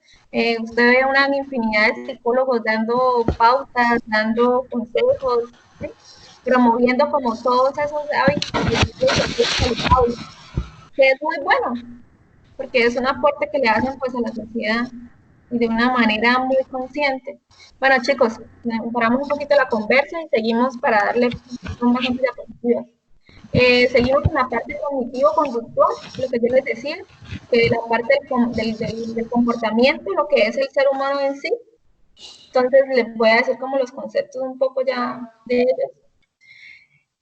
Usted ve una infinidad de psicólogos dando pautas, dando consejos, ¿sí? Promoviendo como todos esos hábitos y estilos de vida saludables, que es muy bueno, porque es un aporte que le hacen pues a la sociedad y de una manera muy consciente. Bueno, chicos, paramos un poquito la conversa y seguimos para darle un bastante diapositivas. Seguimos con la parte cognitivo-conductual, lo que yo les decía, que la parte del comportamiento, lo que es el ser humano en sí. Entonces les voy a decir como los conceptos un poco ya de ellos.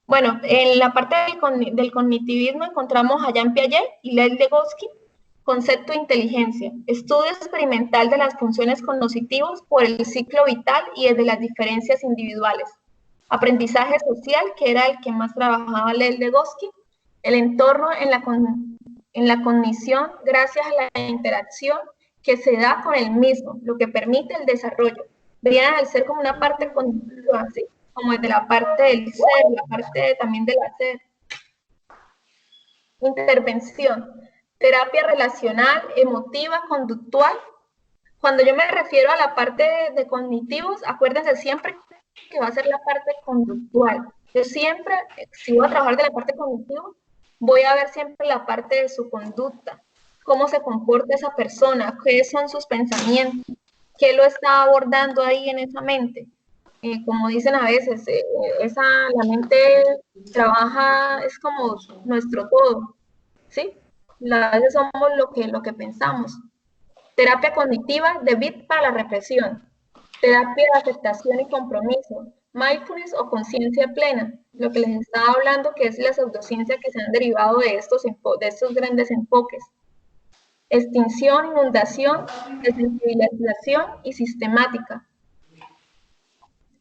Bueno, en la parte del cognitivismo encontramos a Jean Piaget y Lev Vygotsky, concepto de inteligencia, estudio experimental de las funciones cognitivas por el ciclo vital y de las diferencias individuales. Aprendizaje social, que era el que más trabajaba Lev Vygotsky, el entorno en la cognición gracias a la interacción que se da con el mismo, lo que permite el desarrollo. Veían al ser como una parte cognitiva, ¿sí? Como desde la parte del ser, la parte también del hacer. Intervención, terapia relacional, emotiva, conductual. Cuando yo me refiero a la parte de cognitivos, acuérdense siempre que va a ser la parte conductual. Yo siempre, si voy a trabajar de la parte cognitiva, voy a ver siempre la parte de su conducta, cómo se comporta esa persona, qué son sus pensamientos, qué lo está abordando ahí en esa mente. Como dicen a veces, la mente trabaja, es como nuestro todo, ¿sí? A veces somos lo que pensamos. Terapia cognitiva de BIT para la represión. Terapia de aceptación y compromiso. Mindfulness o conciencia plena. Lo que les estaba hablando, que es la pseudociencia que se han derivado de estos grandes enfoques. Extinción, inundación, desensibilización y sistemática.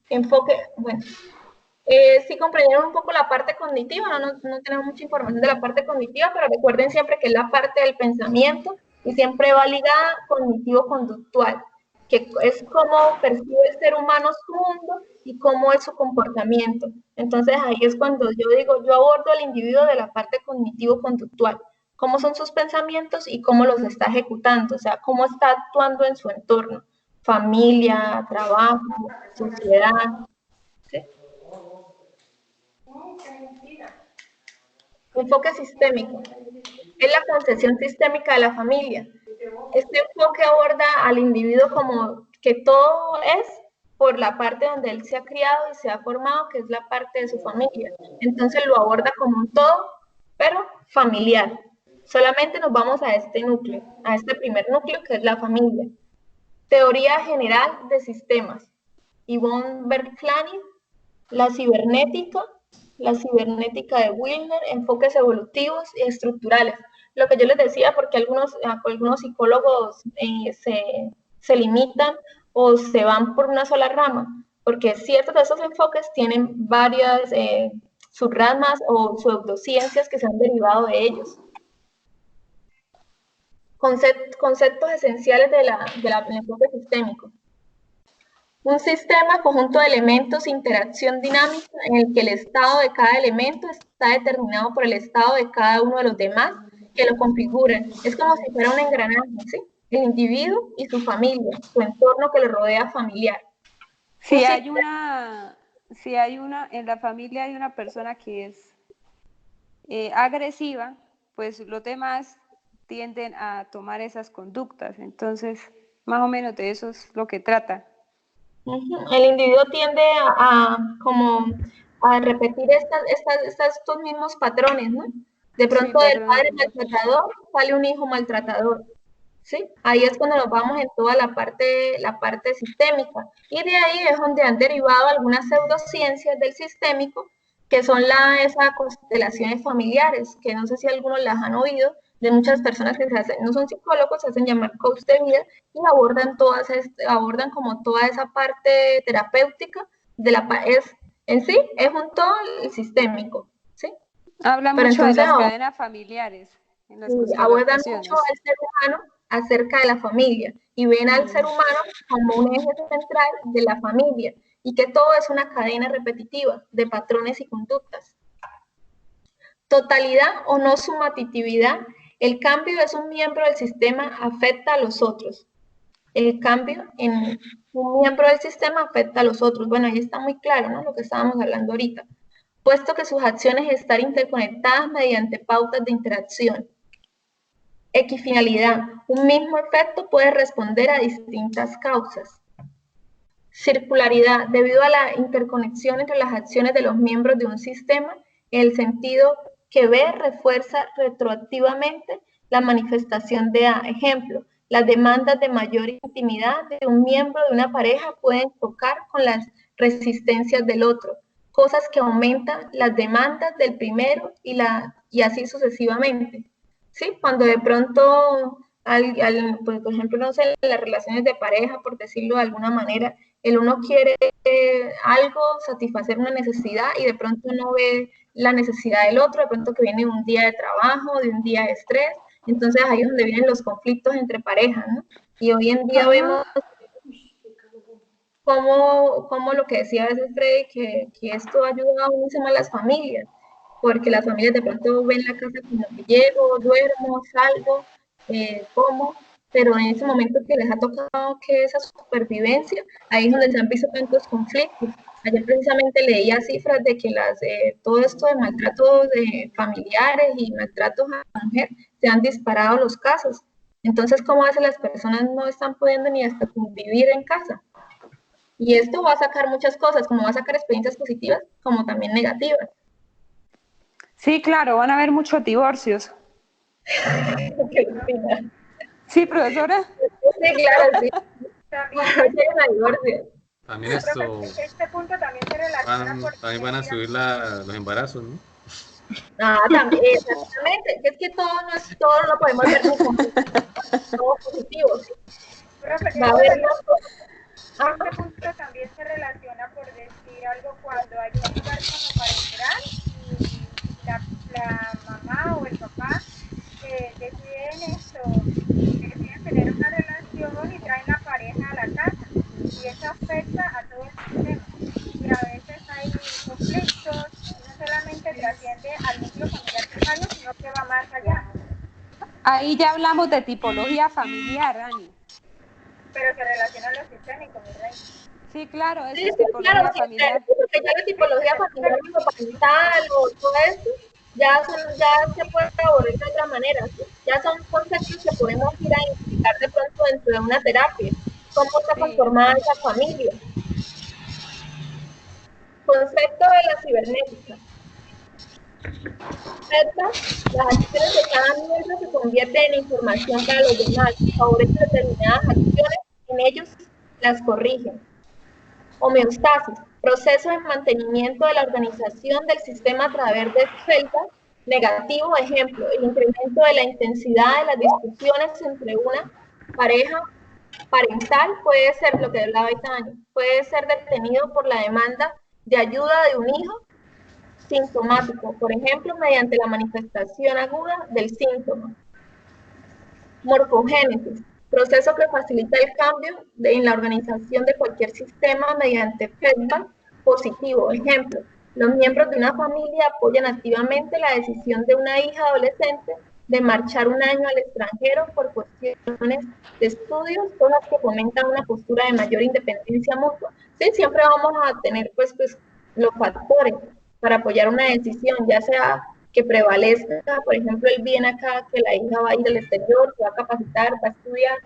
Enfoque, bueno, sí comprendieron un poco la parte cognitiva, no tenemos mucha información de la parte cognitiva, pero recuerden siempre que es la parte del pensamiento y siempre va ligada cognitivo-conductual, que es cómo percibe el ser humano su mundo y cómo es su comportamiento. Entonces ahí es cuando yo digo, yo abordo al individuo de la parte cognitivo-conductual, cómo son sus pensamientos y cómo los está ejecutando, o sea, cómo está actuando en su entorno, familia, trabajo, sociedad, ¿sí? Enfoque sistémico. Es la concepción sistémica de la familia. Este enfoque aborda al individuo como que todo es por la parte donde él se ha criado y se ha formado, que es la parte de su familia. Entonces lo aborda como un todo, pero familiar. Solamente nos vamos a este núcleo, a este primer núcleo que es la familia. Teoría general de sistemas. Yvonne Berklani, la cibernética de Wilner, enfoques evolutivos y estructurales. Lo que yo les decía, porque algunos psicólogos se limitan o se van por una sola rama, porque ciertos de esos enfoques tienen varias subramas o pseudociencias que se han derivado de ellos. Conceptos esenciales del enfoque sistémico. Un sistema, conjunto de elementos, interacción dinámica en el que el estado de cada elemento está determinado por el estado de cada uno de los demás que lo configuran. Es como si fuera un engranaje, ¿sí? El individuo y su familia, su entorno que lo rodea familiar. Si hay una, en la familia hay una persona que es agresiva, pues los demás tienden a tomar esas conductas. Entonces, más o menos de eso es lo que trata. El individuo tiende como a repetir estos mismos patrones, ¿no? De pronto Sí, del padre maltratador sale un hijo maltratador, ¿sí? Ahí es cuando nos vamos en toda la parte sistémica. Y de ahí es donde han derivado algunas pseudociencias del sistémico, que son esas constelaciones familiares, que no sé si algunos las han oído, de muchas personas que no son psicólogos, se hacen llamar coach de vida y abordan como toda esa parte terapéutica en sí, es un todo el sistémico, ¿sí? Habla Pero mucho entonces, de las cadenas familiares en las abordan constelaciones. mucho al ser humano acerca de la familia y ven al ser humano como un eje central de la familia y que todo es una cadena repetitiva de patrones y conductas. Totalidad o no sumatividad, el cambio es un miembro del sistema afecta a los otros. El cambio en un miembro del sistema afecta a los otros. Bueno, ahí está muy claro, ¿no? Lo que estábamos hablando ahorita. Puesto que sus acciones están interconectadas mediante pautas de interacción. Equifinalidad, un mismo efecto puede responder a distintas causas. Circularidad, debido a la interconexión entre las acciones de los miembros de un sistema, el sentido que B refuerza retroactivamente la manifestación de A. Ejemplo, las demandas de mayor intimidad de un miembro de una pareja pueden chocar con las resistencias del otro, cosas que aumentan las demandas del primero y así sucesivamente. ¿Sí? Cuando de pronto, pues, por ejemplo, no sé, las relaciones de pareja, por decirlo de alguna manera, el uno quiere algo, satisfacer una necesidad y de pronto no ve la necesidad del otro, de pronto que viene un día de trabajo, de un día de estrés, entonces ahí es donde vienen los conflictos entre parejas, ¿no? Y hoy en día vemos como lo que decía a veces Freddy, que esto ha ayudado muchísimo a las familias, porque las familias de pronto ven la casa como que llego, duermo, salgo, como, pero en ese momento que les ha tocado que esa supervivencia, ahí es donde se han visto tantos conflictos. Ayer precisamente leía cifras de que todo esto de maltratos de familiares y maltratos a la mujer se han disparado los casos. Entonces, ¿cómo hacen las personas no están pudiendo ni hasta convivir en casa? Y esto va a sacar muchas cosas, como va a sacar experiencias positivas, como también negativas. Sí, claro, van a haber muchos divorcios. Sí, profesora. Sí, claro, sí. También esto. Este punto también se relaciona también van a subir los embarazos, ¿no? También, exactamente. Es que todo lo podemos ver como positivo. ¿Sí? Va a haber este punto también se relaciona, por decir algo, cuando hay un lugar como para entrar y la mamá o el papá deciden tener una relación y traen la pareja a la casa y eso afecta a todo el sistema y a veces hay conflictos y no solamente trasciende al núcleo familiar primario sino que va más allá. Ahí ya hablamos de tipología familiar, Ani. Pero se relaciona a lo sistémico, mi rey. Sí, claro, eso sí, es tipología familiar. Porque ya la tipología familiar parental o todo esto, ya se puede abordar de otra manera, ¿sí? Ya son conceptos que podemos ir a identificar de pronto dentro de una terapia, cómo está conformada esa familia. Concepto de la cibernética. Las acciones de cada miembro se convierten en información para los demás, favorecen determinadas acciones, en ellos las corrigen. Homeostasis, proceso de mantenimiento de la organización del sistema a través de feedback negativo. Ejemplo, el incremento de la intensidad de las discusiones entre una pareja parental puede ser, lo que hablaba Itani, puede ser detenido por la demanda de ayuda de un hijo sintomático, por ejemplo, mediante la manifestación aguda del síntoma. Morfogénesis, proceso que facilita el cambio en la organización de cualquier sistema mediante feedback positivo. Ejemplo, los miembros de una familia apoyan activamente la decisión de una hija adolescente de marchar un año al extranjero por cuestiones de estudios, cosas que fomentan una postura de mayor independencia mutua. Sí, siempre vamos a tener pues los factores para apoyar una decisión, ya sea que prevalezca, por ejemplo, el bien acá, que la hija va a ir al exterior, se va a capacitar, va a estudiar.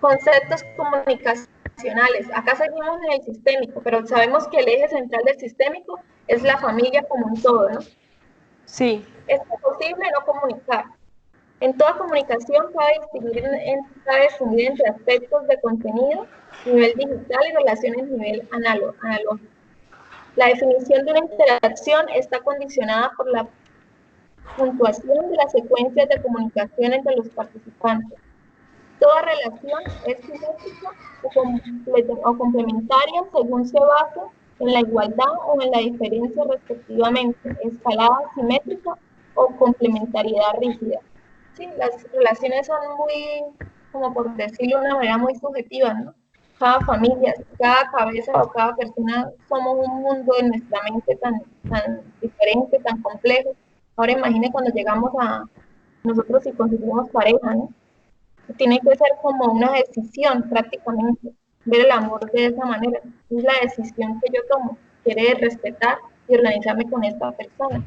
Conceptos comunicacionales. Acá seguimos en el sistémico, pero sabemos que el eje central del sistémico es la familia como un todo, ¿no? Sí. Es posible no comunicar. En toda comunicación cabe distinguir entre aspectos de contenido, nivel digital y relaciones nivel analógico. La definición de una interacción está condicionada por la puntuación de las secuencias de comunicación entre los participantes. Toda relación es simétrica o complementaria según se basa en la igualdad o en la diferencia respectivamente, escalada simétrica o complementariedad rígida. Sí, las relaciones son muy, como por decirlo de una manera muy subjetiva, ¿no? Cada familia, cada cabeza o cada persona somos un mundo en nuestra mente tan diferente, tan complejo. Ahora imagine cuando llegamos a nosotros y conseguimos pareja, ¿no? Tiene que ser como una decisión prácticamente, ver el amor de esa manera. Es la decisión que yo tomo, querer respetar y organizarme con esta persona.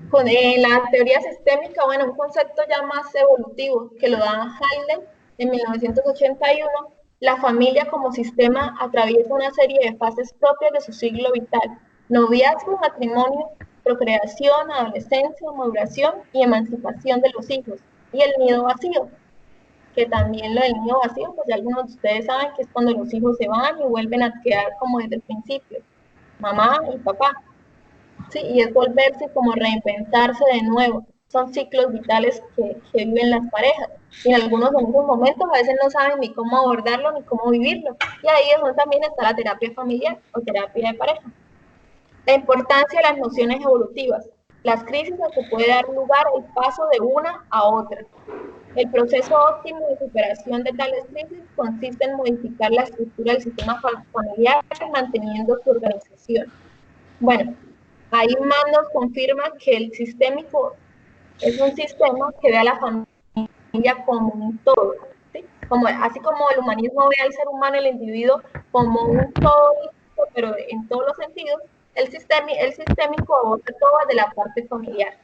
Con la teoría sistémica, bueno, un concepto ya más evolutivo que lo da Haldane en 1981, la familia como sistema atraviesa una serie de fases propias de su ciclo vital: noviazgo, matrimonio, procreación, adolescencia, maduración y emancipación de los hijos, y el nido vacío, que también lo del nido vacío, pues ya algunos de ustedes saben que es cuando los hijos se van y vuelven a quedar como desde el principio, mamá y papá. Sí, y es volverse como reinventarse de nuevo. Son ciclos vitales que viven las parejas. Y en algunos momentos a veces no saben ni cómo abordarlo ni cómo vivirlo. Y ahí es donde también está la terapia familiar o terapia de pareja. La importancia de las nociones evolutivas. Las crisis a que puede dar lugar el paso de una a otra. El proceso óptimo de superación de tales crisis consiste en modificar la estructura del sistema familiar manteniendo su organización. Bueno, ahí más nos confirma que el sistémico es un sistema que ve a la familia como un todo, ¿sí? Así como el humanismo ve al ser humano, el individuo, como un todo, pero en todos los sentidos, el sistémico aborda todo de la parte familiar.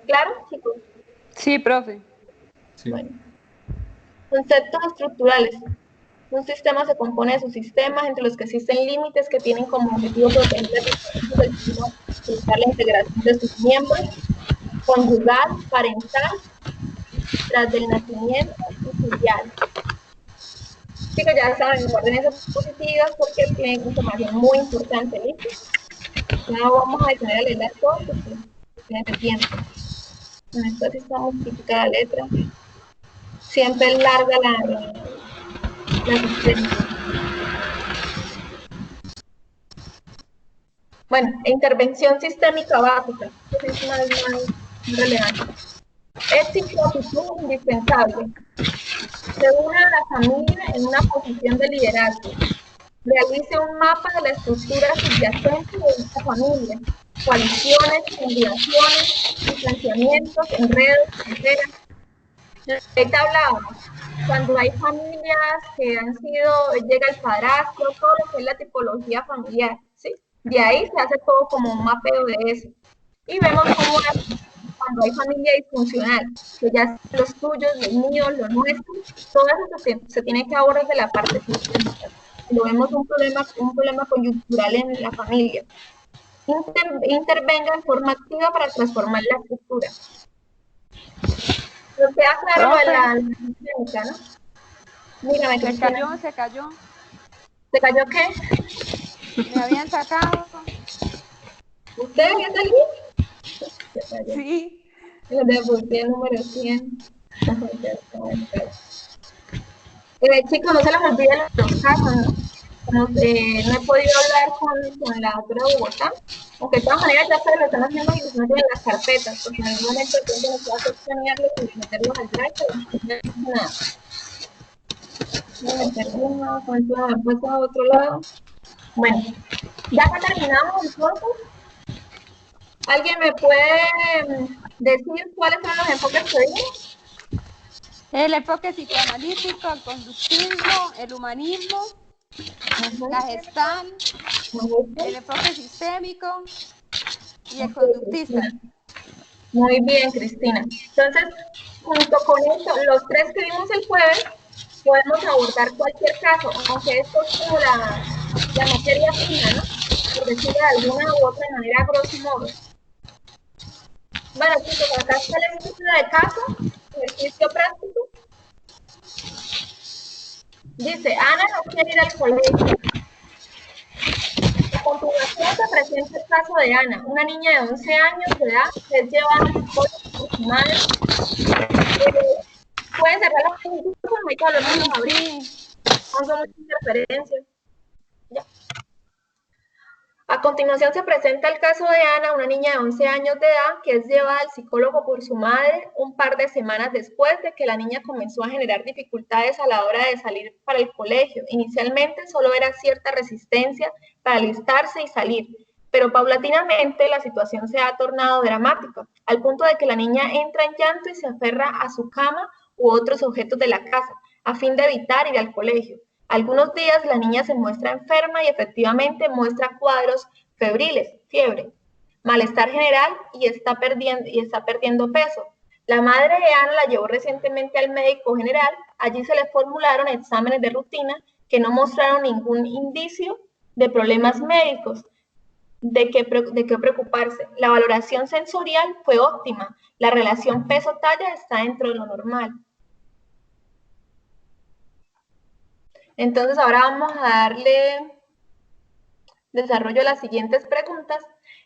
¿Claro, chicos? Sí, profe. Sí. Bueno. Conceptos estructurales. Un sistema se compone de subsistemas entre los que existen límites que tienen como objetivo proteger las diferencias del sistema, buscar la integración de sus miembros, conjugal, parental, tras del nacimiento y filial. Chicos, ya saben, guarden esas positivas porque tienen información muy importante, ¿listo? Ya vamos a detener a leer todo porque tiene tiempo. En esta sí está muy típica la letra. Siempre es larga la asistencia. Bueno, intervención sistémica básica, que es más relevante. Ética y actitud indispensable. Se une a la familia en una posición de liderazgo. Realice un mapa de la estructura subyacente de esta familia. Coaliciones, combinaciones, distanciamientos, enredos, fronteras. Ahorita hablábamos, cuando hay familias que llega el padrastro, todo lo que es la tipología familiar, ¿sí? De ahí se hace todo como un mapeo de eso. Y vemos cómo cuando hay familia disfuncional, que ya los tuyos, los míos, los nuestros, todo eso se tiene que abordar de la parte sistémica. Lo vemos un problema coyuntural en la familia. Intervenga en forma activa para transformar la estructura. Lo que ha claro de la sistémica, ¿no? Mírame, se cayó. ¿Se cayó qué? Me habían sacado. ¿Usted había salido? Sí. Lo devolví el número 100. Chicos, no se les olviden los casos, ¿no? No he podido hablar con la doctora de Bogotá, aunque de todas maneras ya se lo están haciendo y no tienen las carpetas, porque en algún momento tengo que seccionarlos y meterlos al drive, pero no nada. Voy a meter uno, con esto me he puesto a otro lado. Bueno, Ya que terminamos entonces, ¿alguien me puede decir cuáles son los enfoques que vimos? El enfoque psicoanalítico, el conductismo, el humanismo, la gestal, el enfoque sistémico y el conductista. Muy bien, Cristina. Entonces, junto con esto, los tres que vimos el jueves, podemos abordar cualquier caso, aunque esto es como la materia prima, ¿no? Por decirlo de alguna u otra manera, grosso modo. Bueno, chicos, acá está el estudio de caso, ejercicio práctico. Dice, Ana no quiere ir al colegio. A continuación se presenta el caso de Ana, una niña de 11 años de edad que es llevada al psicólogo por su madre. Pueden cerrar los ojos, no hay que hablar de abrir. No son muchas interferencias. Ya. A continuación se presenta el caso de Ana, una niña de 11 años de edad que es llevada al psicólogo por su madre un par de semanas después de que la niña comenzó a generar dificultades a la hora de salir para el colegio. Inicialmente solo era cierta resistencia para alistarse y salir, pero paulatinamente la situación se ha tornado dramática, al punto de que la niña entra en llanto y se aferra a su cama u otros objetos de la casa, a fin de evitar ir al colegio. Algunos días la niña se muestra enferma y efectivamente muestra cuadros febriles, fiebre, malestar general y está perdiendo peso. La madre de Ana la llevó recientemente al médico general. Allí se le formularon exámenes de rutina que no mostraron ningún indicio de problemas médicos, de qué preocuparse. La valoración sensorial fue óptima. La relación peso-talla está dentro de lo normal. Entonces ahora vamos a darle desarrollo a las siguientes preguntas.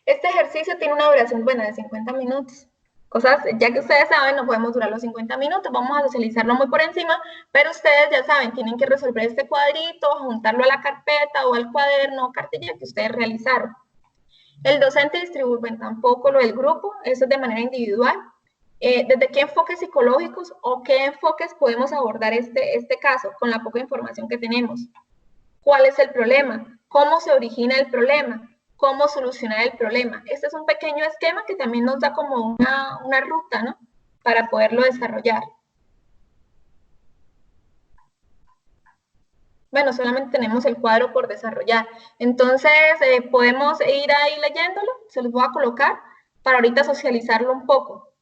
Este ejercicio tiene una duración buena de 50 minutos. Cosas, ya que ustedes saben, no podemos durar los 50 minutos, vamos a socializarlo muy por encima, pero ustedes ya saben, tienen que resolver este cuadrito, juntarlo a la carpeta o al cuaderno o cartilla que ustedes realizaron. El docente distribuye tampoco lo del grupo, eso es de manera individual. ¿Desde qué enfoques psicológicos o qué enfoques podemos abordar este caso con la poca información que tenemos? ¿Cuál es el problema? ¿Cómo se origina el problema? ¿Cómo solucionar el problema? Este es un pequeño esquema que también nos da como una ruta, ¿no? Para poderlo desarrollar. Bueno, solamente tenemos el cuadro por desarrollar. Entonces, podemos ir ahí leyéndolo, se los voy a colocar para ahorita socializarlo un poco.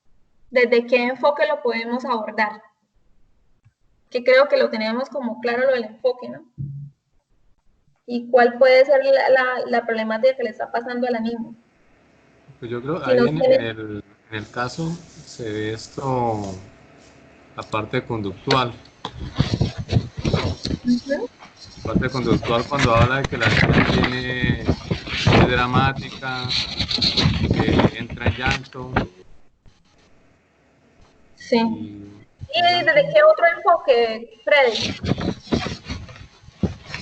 ¿Desde qué enfoque lo podemos abordar? Que creo que lo tenemos como claro lo del enfoque, ¿no? ¿Y cuál puede ser la problemática que le está pasando a la niña? Pues yo creo que ahí en el caso se ve esto, la parte conductual. La parte conductual cuando habla de que la niña es dramática, que entra en llanto. Sí. ¿Y desde qué otro enfoque, Freddy?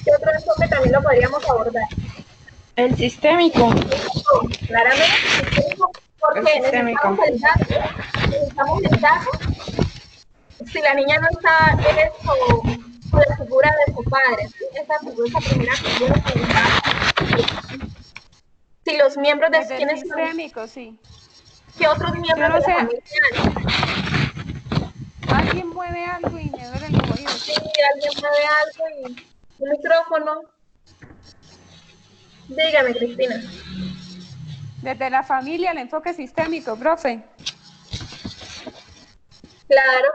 ¿Qué otro enfoque también lo podríamos abordar? El sistémico. Claramente, sistémico, porque necesitamos el dato. Si la niña no está con la figura de su padre, ¿sí? esa primera figura, si los miembros de quiénes son. Sistémico, sí. ¿Qué otros miembros de la familia hay? Alguien mueve algo y me duele el oído. Sí, alguien mueve algo y un micrófono. Dígame, Cristina. Desde la familia, el enfoque sistémico, profe. Claro,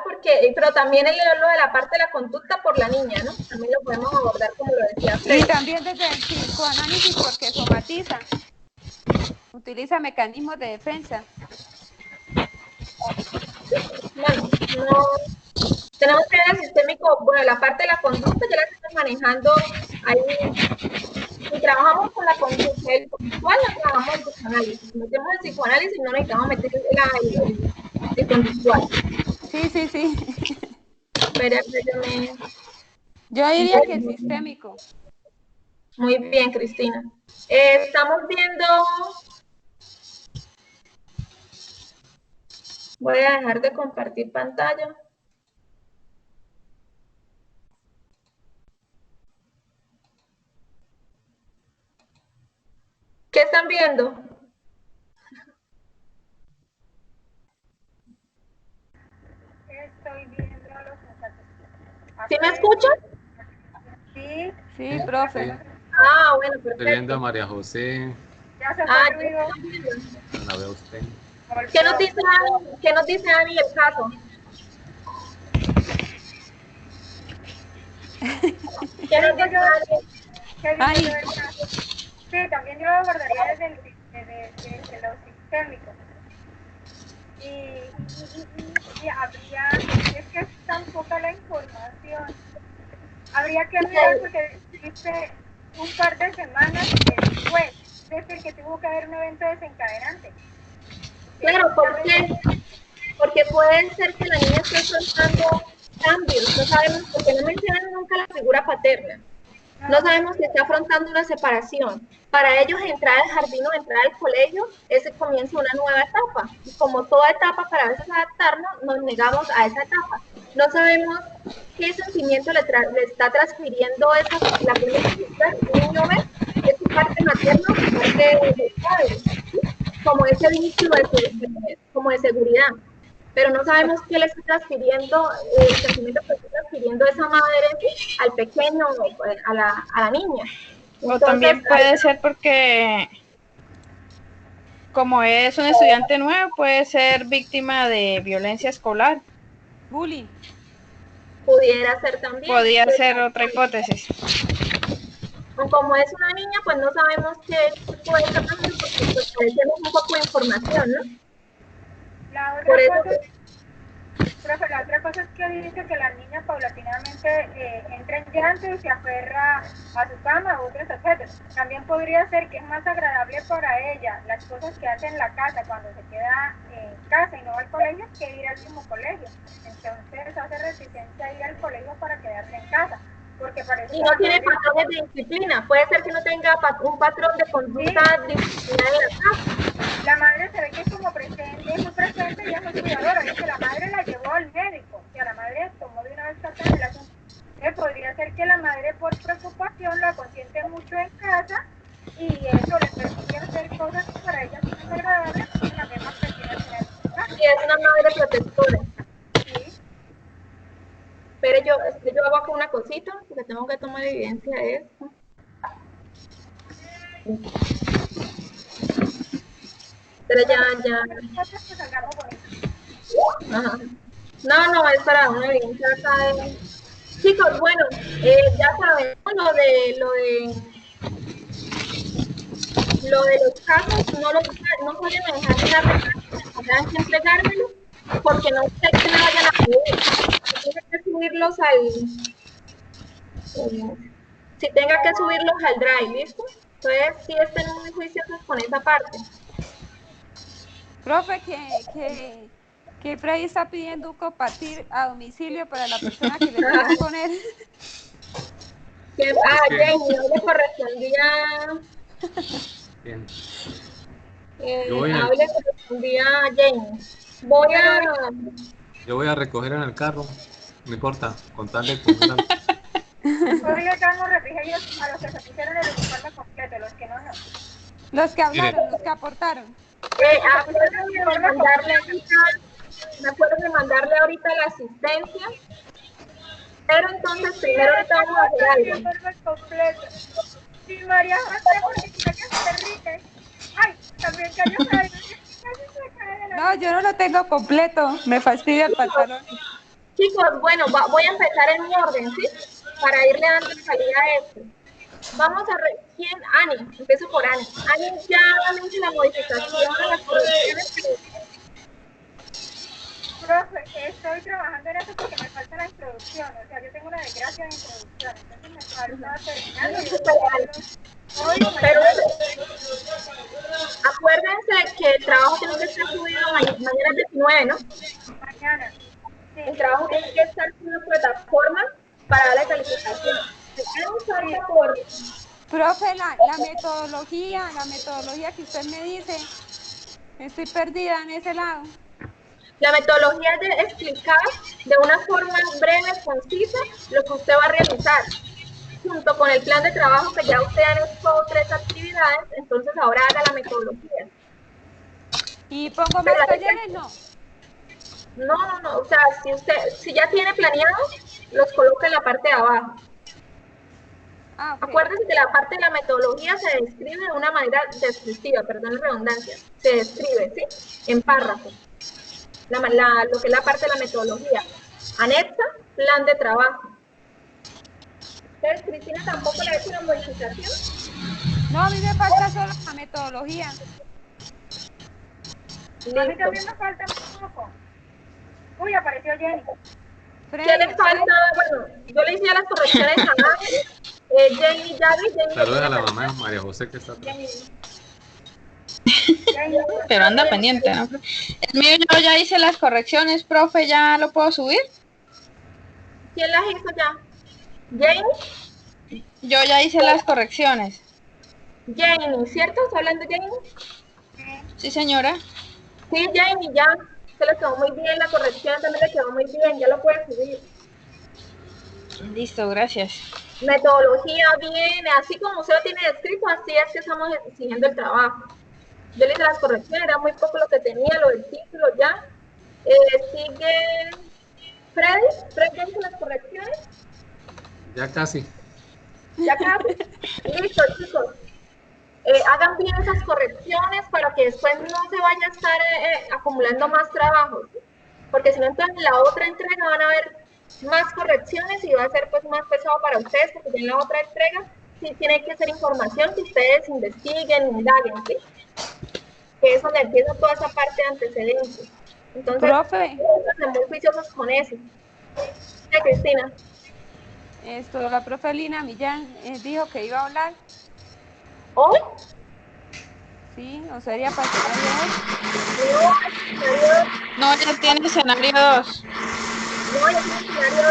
pero también lo de la parte de la conducta por la niña, ¿no? También lo podemos abordar como lo decía Fred. Y también desde el psicoanálisis porque somatiza, utiliza mecanismos de defensa. Bueno, no, tenemos que ver el sistémico, bueno, la parte de la conducta ya la estamos manejando ahí. Si trabajamos con la conducta, el conductual, la trabajamos en psicoanálisis. Si metemos el psicoanálisis, no necesitamos meter el conductual. Sí. Espérame. Yo diría que el sistémico. Muy bien, Cristina. Estamos viendo... Voy a dejar de compartir pantalla. ¿Qué están viendo? Estoy viendo a los muchachos. ¿Sí me escuchan? Sí. Sí, profe. Sí. Ah, bueno, Estoy viendo a perfecto. María José, Ya se Ah, fue el ruido. la veo a usted. ¿Qué nos dice Ani del caso? ¿Qué nos dice Ani? ¿Qué dice Ay. yo del caso? Sí, también yo lo abordaría desde lo sistémico. Y habría, es que es tan poca la información. Habría que mirar porque dice un par de semanas después, es decir, que tuvo que haber un evento desencadenante. Claro, ¿por qué? Porque puede ser que la niña esté afrontando cambios, no sabemos, porque no mencionan nunca la figura paterna. No sabemos si está afrontando una separación. Para ellos, entrar al jardín o entrar al colegio, ese comienza una nueva etapa. Y como toda etapa, para a veces adaptarnos, nos negamos a esa etapa. No sabemos qué sentimiento le está transfiriendo la primera figura que el niño ve, es su parte materna o su parte del padre, ¿sí? Como ese vínculo como de seguridad. Pero no sabemos qué le está transfiriendo, el sentimiento que está transfiriendo esa madre al pequeño, a la niña. O Entonces, también puede ser porque, como es un estudiante nuevo, puede ser víctima de violencia escolar. Bullying. pudiera ser también. Podría ser otra hipótesis. O como es una niña, pues no sabemos qué puede estar pasando porque pues carecemos un poco de información, ¿no? Por eso, Profe, la otra cosa es que dice que la niña paulatinamente entra en llanto y se aferra a su cama u otros objetos. También podría ser que es más agradable para ella las cosas que hace en la casa cuando se queda en casa y no va al colegio que ir al mismo colegio. Entonces hace resistencia a ir al colegio para quedarse en casa. Porque parece y no tiene patrones de disciplina. Puede ser que no tenga un patrón de conducta disciplinaria en la casa. La madre se ve que es como presente, es muy presente y es muy cuidadora. Dice que la madre la llevó al médico, o sea, la madre tomó de una vez carta en el asunto. Podría ser que la madre por preocupación la consiente mucho en casa y eso le permite hacer cosas que para ella son agradables, pero también más pertinentes en el lugar. Y es una madre protectora. Sí. Pero yo hago acá una cosita, porque tengo que tomar evidencia de esto. Pero ya. Ajá. No, es para una evidencia acá de... Chicos, bueno, ya sabemos lo de los casos, no pueden dejar de darle tengan que entregármelo, porque no sé que me vayan a subir. Tengo que subirlos si tenga que subirlos al drive, ¿listo? Entonces, sí estén muy juiciosos con esa parte. Profe, que Freddy está pidiendo un compartir a domicilio para la persona que le quiera poner. Jamie, no le correspondía. Bien. Le correspondía a Jamie. Yo voy a recoger en el carro, no importa, contarle con una... Podría darnos refrigerios a los que se pusieron el uniforme completo, los que no. Los que hablaron, los que aportaron. Me acuerdo de mandarle ahorita la asistencia, pero entonces primero ahorita vamos a hacer algo. Sí, María José, porque quiero que se ríe. Ay, también cayó algo. No, yo no lo tengo completo, me fastidia el pantalón. Chicos, bueno, voy a empezar en mi orden, ¿sí? Para irle dando salida a esto. Vamos a ver, ¿quién? Ani, empiezo por Ani. Ani ya hizo la modificación a las correcciones. Profe, estoy trabajando en eso porque me falta la introducción, o sea, yo tengo una desgracia de introducción, entonces me falta terminar. Pero acuérdense que el trabajo tiene que estar subido mañana 19, ¿no? Mañana. Sí. El trabajo tiene que estar en una plataforma para darle calificación. Profe, la metodología que usted me dice, estoy perdida en ese lado. La metodología es de explicar de una forma breve, concisa, lo que usted va a realizar. junto con el plan de trabajo que ya usted han hecho 3 actividades, entonces ahora haga la metodología. ¿Y pongo más talleres? No. No, o sea, si ya tiene planeado, los coloca en la parte de abajo. Okay. Acuérdense que la parte de la metodología se describe de una manera descriptiva, perdón la redundancia, se describe, ¿sí? En párrafos. Lo que es la parte de la metodología. Anexa, plan de trabajo. ¿Ustedes, Cristina, tampoco le ha hecho una modificación? No, a mí me falta solo la metodología. Listo. A mí también me falta un poco. Uy, apareció Jenny. ¿Qué le falta? Bueno, yo le hice las correcciones a Jenny, Jenny. Saludos a la mamá de María José que está atrás. Pero anda pendiente, ¿no? El mío yo ya hice las correcciones, profe, ¿ya lo puedo subir? ¿Quién las hizo ya? ¿Jenny? Yo ya hice las correcciones. Jenny, ¿cierto? ¿Está hablando Jenny? Sí, señora. Sí, Jenny, ya. Se le quedó muy bien, la corrección también le quedó muy bien, ya lo puede subir. Listo, gracias. Metodología viene, así como usted lo tiene escrito, así es que estamos exigiendo el trabajo. Yo le hice las correcciones, era muy poco lo que tenía, lo del título ya. Sigue Freddy, ¿ya hizo las correcciones? Ya casi. Ya casi. Listo, chicos. Hagan bien esas correcciones para que después no se vaya a estar acumulando más trabajo, ¿sí? Porque si no, entonces en la otra entrega van a haber más correcciones y va a ser pues más pesado para ustedes, porque ya en la otra entrega sí tiene que ser información que ustedes investiguen, indaguen, ¿sí? Que es donde empieza toda esa parte de antecedentes. Entonces, profe, son muy juiciosos con eso. ¿Sí, Cristina? La profe Lina Millán dijo que iba a hablar. ¿Hoy? Sí, ¿o sería para el escenario 2? No, ya tiene escenario 2. No, ya tiene escenario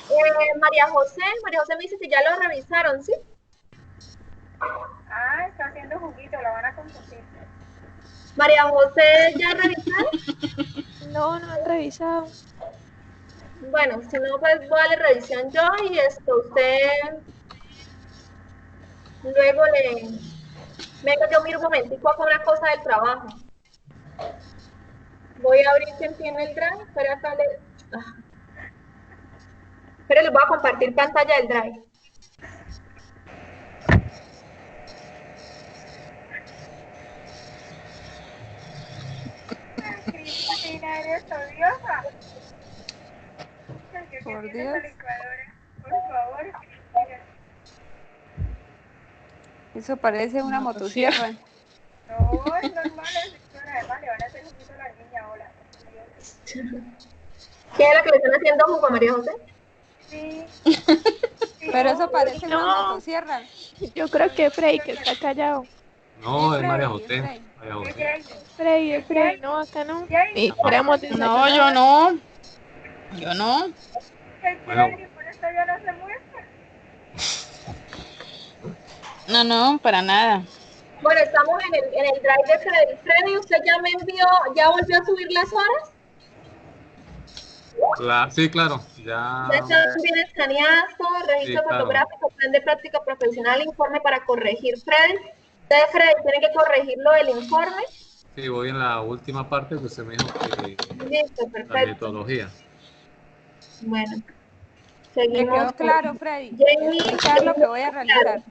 2. María José me dice que ya lo revisaron, ¿sí? Ah, está haciendo juguito, lo van a consultar. María José, ¿ya revisaron? No han revisado. Bueno, si no, pues voy a darle revisión yo y usted luego venga, yo miro un momentico con una cosa del trabajo. Voy a abrir quién tiene el drive, pero acá pero les voy a compartir pantalla del drive. Cristina, eres odiosa. Por Dios. Por favor, Cristina. Eso parece una motosierra. No, es normal, además le van a hacer un poquito a la niña ahora. ¿Qué es lo que le están haciendo jugo a María José? Sí. Pero eso parece una motosierra. Yo creo que Frey, que está callado. No, es María José. María José. Frey, no, acá no. Esperamos de No, yo no. Yo no. Bueno. Por esto ya no se muestra. No, para nada. Bueno, estamos en el drive de Freddy. Freddy, ¿usted ya volvió a subir las horas? Sí, claro. Ya están bien escaneadas, todo, registro fotográfico, plan de práctica profesional, informe para corregir. Freddy, tiene que corregir lo del informe. Sí, voy en la última parte que usted me dijo que listo, perfecto. La metodología. Bueno, seguimos. ¿Me quedó claro, Freddy? Jenny, explicar lo que voy a realizar.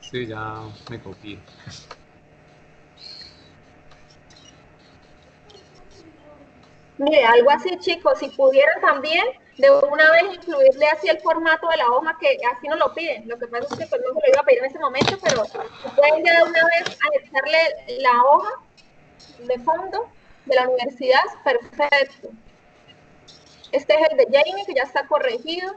Sí, ya me copié. Mire, algo así, chicos, si pudieran también de una vez incluirle así el formato de la hoja, que así no lo piden. Lo que pasa es que pues, no se lo iba a pedir en ese momento, pero pueden ya de una vez anexarle la hoja de fondo de la universidad, perfecto. Este es el de Jamie, que ya está corregido.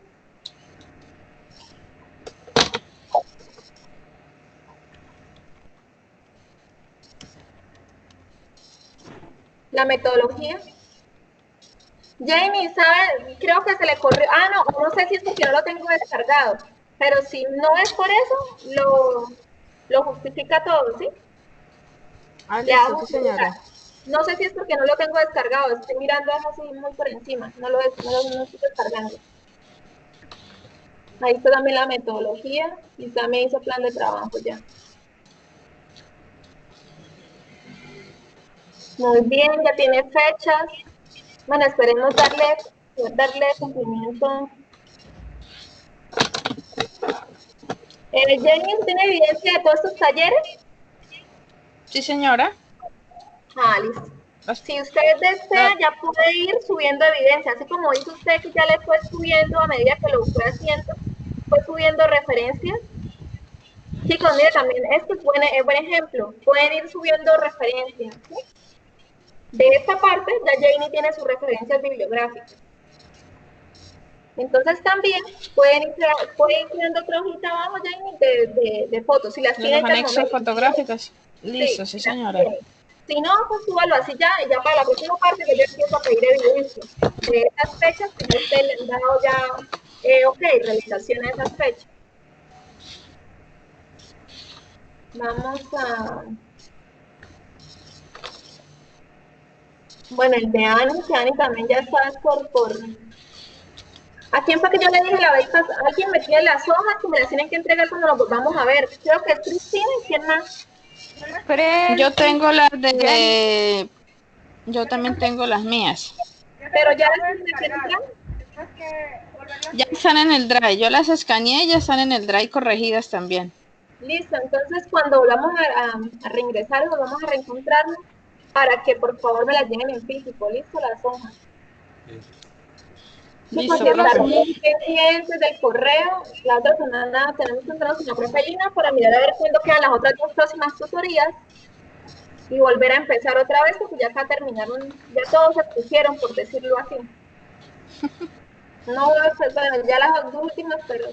La metodología. Jamie, ¿sabe? Creo que se le corrió. Ah, no sé si es porque no lo tengo descargado. Pero si no es por eso, lo justifica todo, ¿sí? Ah, listo, sí, señora. No sé si es porque no lo tengo descargado. Estoy mirando así muy por encima. No estoy descargando. Ahí está también la metodología y también hizo plan de trabajo ya. Muy bien, ya tiene fechas. Bueno, esperemos darle cumplimiento. Jenny, ¿tiene evidencia de todos estos talleres? Sí, señora. Ah, listo. Si usted desea, ya puede ir subiendo evidencia, así como dice usted que ya le fue subiendo a medida que lo fue haciendo, fue subiendo referencias. Chicos, mire también, este es buen ejemplo, pueden ir subiendo referencias. ¿Sí? De esta parte, ya Janie tiene sus referencias bibliográficas. Entonces también pueden ir creando otra hojita abajo, Janie, de fotos. Si las tiene Los anexos fotográficos. Listo, sí, señora. Si no, pues súbalo así ya, y ya para la próxima parte que yo empiezo a pedir evidencia de esas fechas que yo usted le han dado ya, ok, realización de esas fechas. Vamos a... Bueno, el de Ani, que Ani también ya está por... ¿A quién fue que yo le dije la vez pasada? Alguien me tiene las hojas que me las tienen que entregar cuando nos volvamos a ver. Creo que es Cristina y quién más. Yo tengo las de... Yo también tengo las mías. Pero ya las tienen. Ya están en el drive. Yo las escaneé y ya están en el drive corregidas también. Listo, entonces cuando volvamos a reingresar, nos vamos a reencontrarnos para que por favor me las llenen en físico. Listo, las hojas. Listo, pendientes del correo. La otra semana tenemos que entrar con la profe Gina para mirar a ver cuándo quedan las otras dos próximas tutorías y volver a empezar otra vez porque ya acá terminaron, ya todos se pusieron, por decirlo así. No, pues, bueno, ya las dos últimas, pero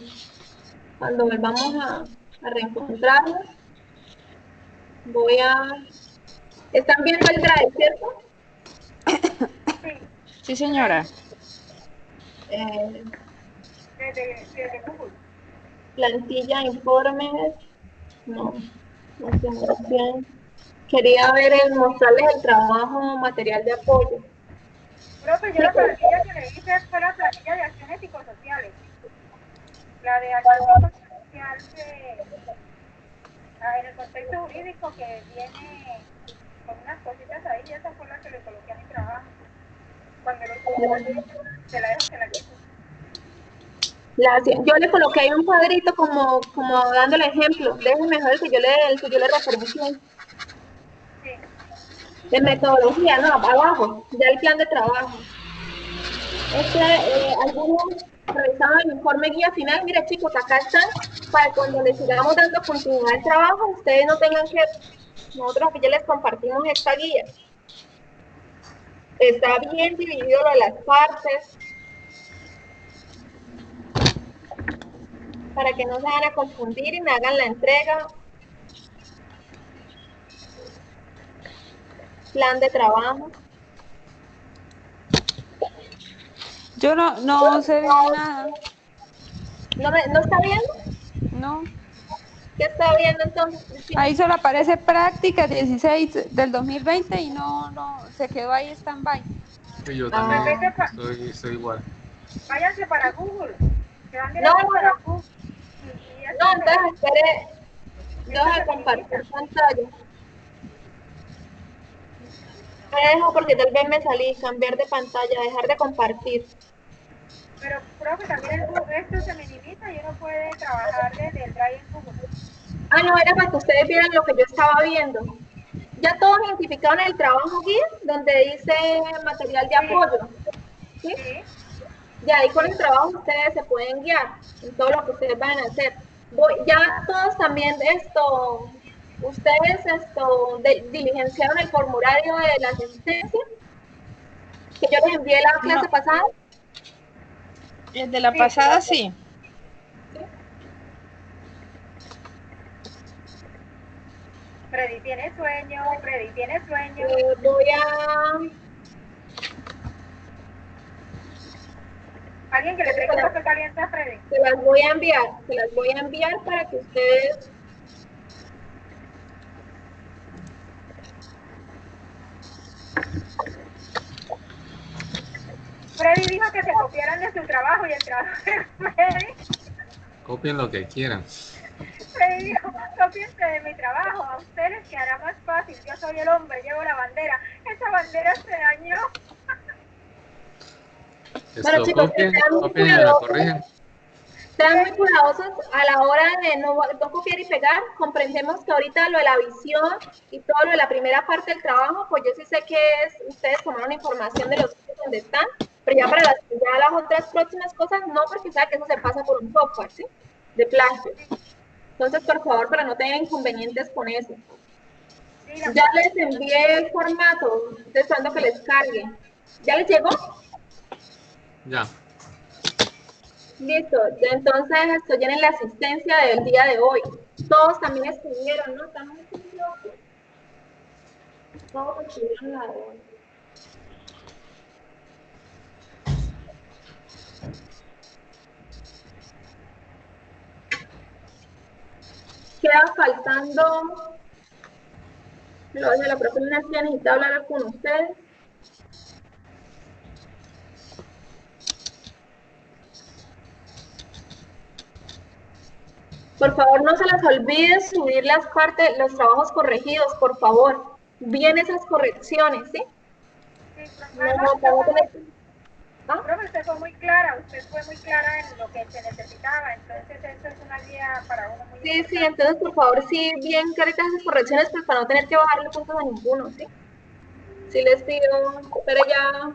cuando volvamos a reencontrarnos, voy a... ¿Están viendo el drive, cierto? Sí, señora. Plantilla, informes, no sé bien. Quería ver mostrarles el trabajo, material de apoyo. Profe, yo la plantilla que le hice fue la plantilla de acciones psicosociales. La de acción psicosocial en el contexto jurídico que viene con unas cositas ahí, esa fue la que le coloqué a mi trabajo. Cuando se la dejo que la quito. Yo le coloqué ahí un cuadrito como dándole ejemplo. Déjenme ver el que yo le referencié. Sí. De metodología, no, abajo, ya el plan de trabajo. Algunos revisaban el informe guía final. Mira, chicos, acá están para cuando les sigamos dando continuidad al trabajo, ustedes no tengan que... Nosotros aquí ya les compartimos esta guía. Está bien dividido lo de las partes. Para que no se vayan a confundir y me hagan la entrega. Plan de trabajo. Yo no sé nada. ¿No está viendo? No. ¿Qué está viendo entonces, Cristina? Ahí solo aparece práctica 16 del 2020 y no, se quedó ahí stand-by. Sí, yo también estoy igual. Váyanse para Google. No, entonces espere. Deja de compartir pantalla. Me dejo porque tal vez me salí, cambiar de pantalla, dejar de compartir. Pero, profe, también esto se minimiza y uno puede trabajar desde el Drive en Google. No, era para que ustedes vieran lo que yo estaba viendo. Ya todos identificaron el trabajo guía, donde dice material de apoyo. ¿Sí? Sí. Ya ahí con el trabajo ustedes se pueden guiar en todo lo que ustedes van a hacer. Ya todos también ustedes diligenciaron el formulario de la asistencia que yo les envié la clase pasada. El de la pasada sí. Freddy tiene sueño. Voy a... Alguien que le traiga un café caliente a Freddy. Se las voy a enviar para que ustedes... Freddy dijo que se copiaran de su trabajo y el trabajo de Freddy Copien lo que quieran. Le dijo, cópiense de mi trabajo, a ustedes les quedará más fácil, yo soy el hombre, llevo la bandera, esa bandera se dañó. Bueno, chicos, Copien, sean muy copien y la cuidadosos. corrigen. Sean muy cuidadosos a la hora de no copiar y pegar. Comprendemos que ahorita lo de la visión y todo lo de la primera parte del trabajo, pues yo sí sé que ustedes tomaron información de los sitios donde están, pero ya para las otras próximas cosas no, porque saben que eso se pasa por un software, ¿sí? De plagio. Entonces, por favor, para no tener inconvenientes con eso. Ya les envié el formato, estoy esperando que les cargue. ¿Ya les llegó? Ya. Listo, entonces estoy ya en la asistencia del día de hoy. Todos también escribieron, ¿no? Están muy curiosos. Todos escribieron la de hoy. Queda faltando lo de la profe Ignacia, necesita hablar con ustedes. Por favor, no se les olvide subir las partes, los trabajos corregidos, por favor. Bien esas correcciones, ¿sí? Sí, profe, usted fue muy clara, en lo que se necesitaba, entonces eso es una guía para uno muy Sí, importante. sí, entonces por favor, sí, bien claritas esas correcciones, pues para no tener que bajarle puntos a ninguno, ¿sí? Sí les pido, pero ya...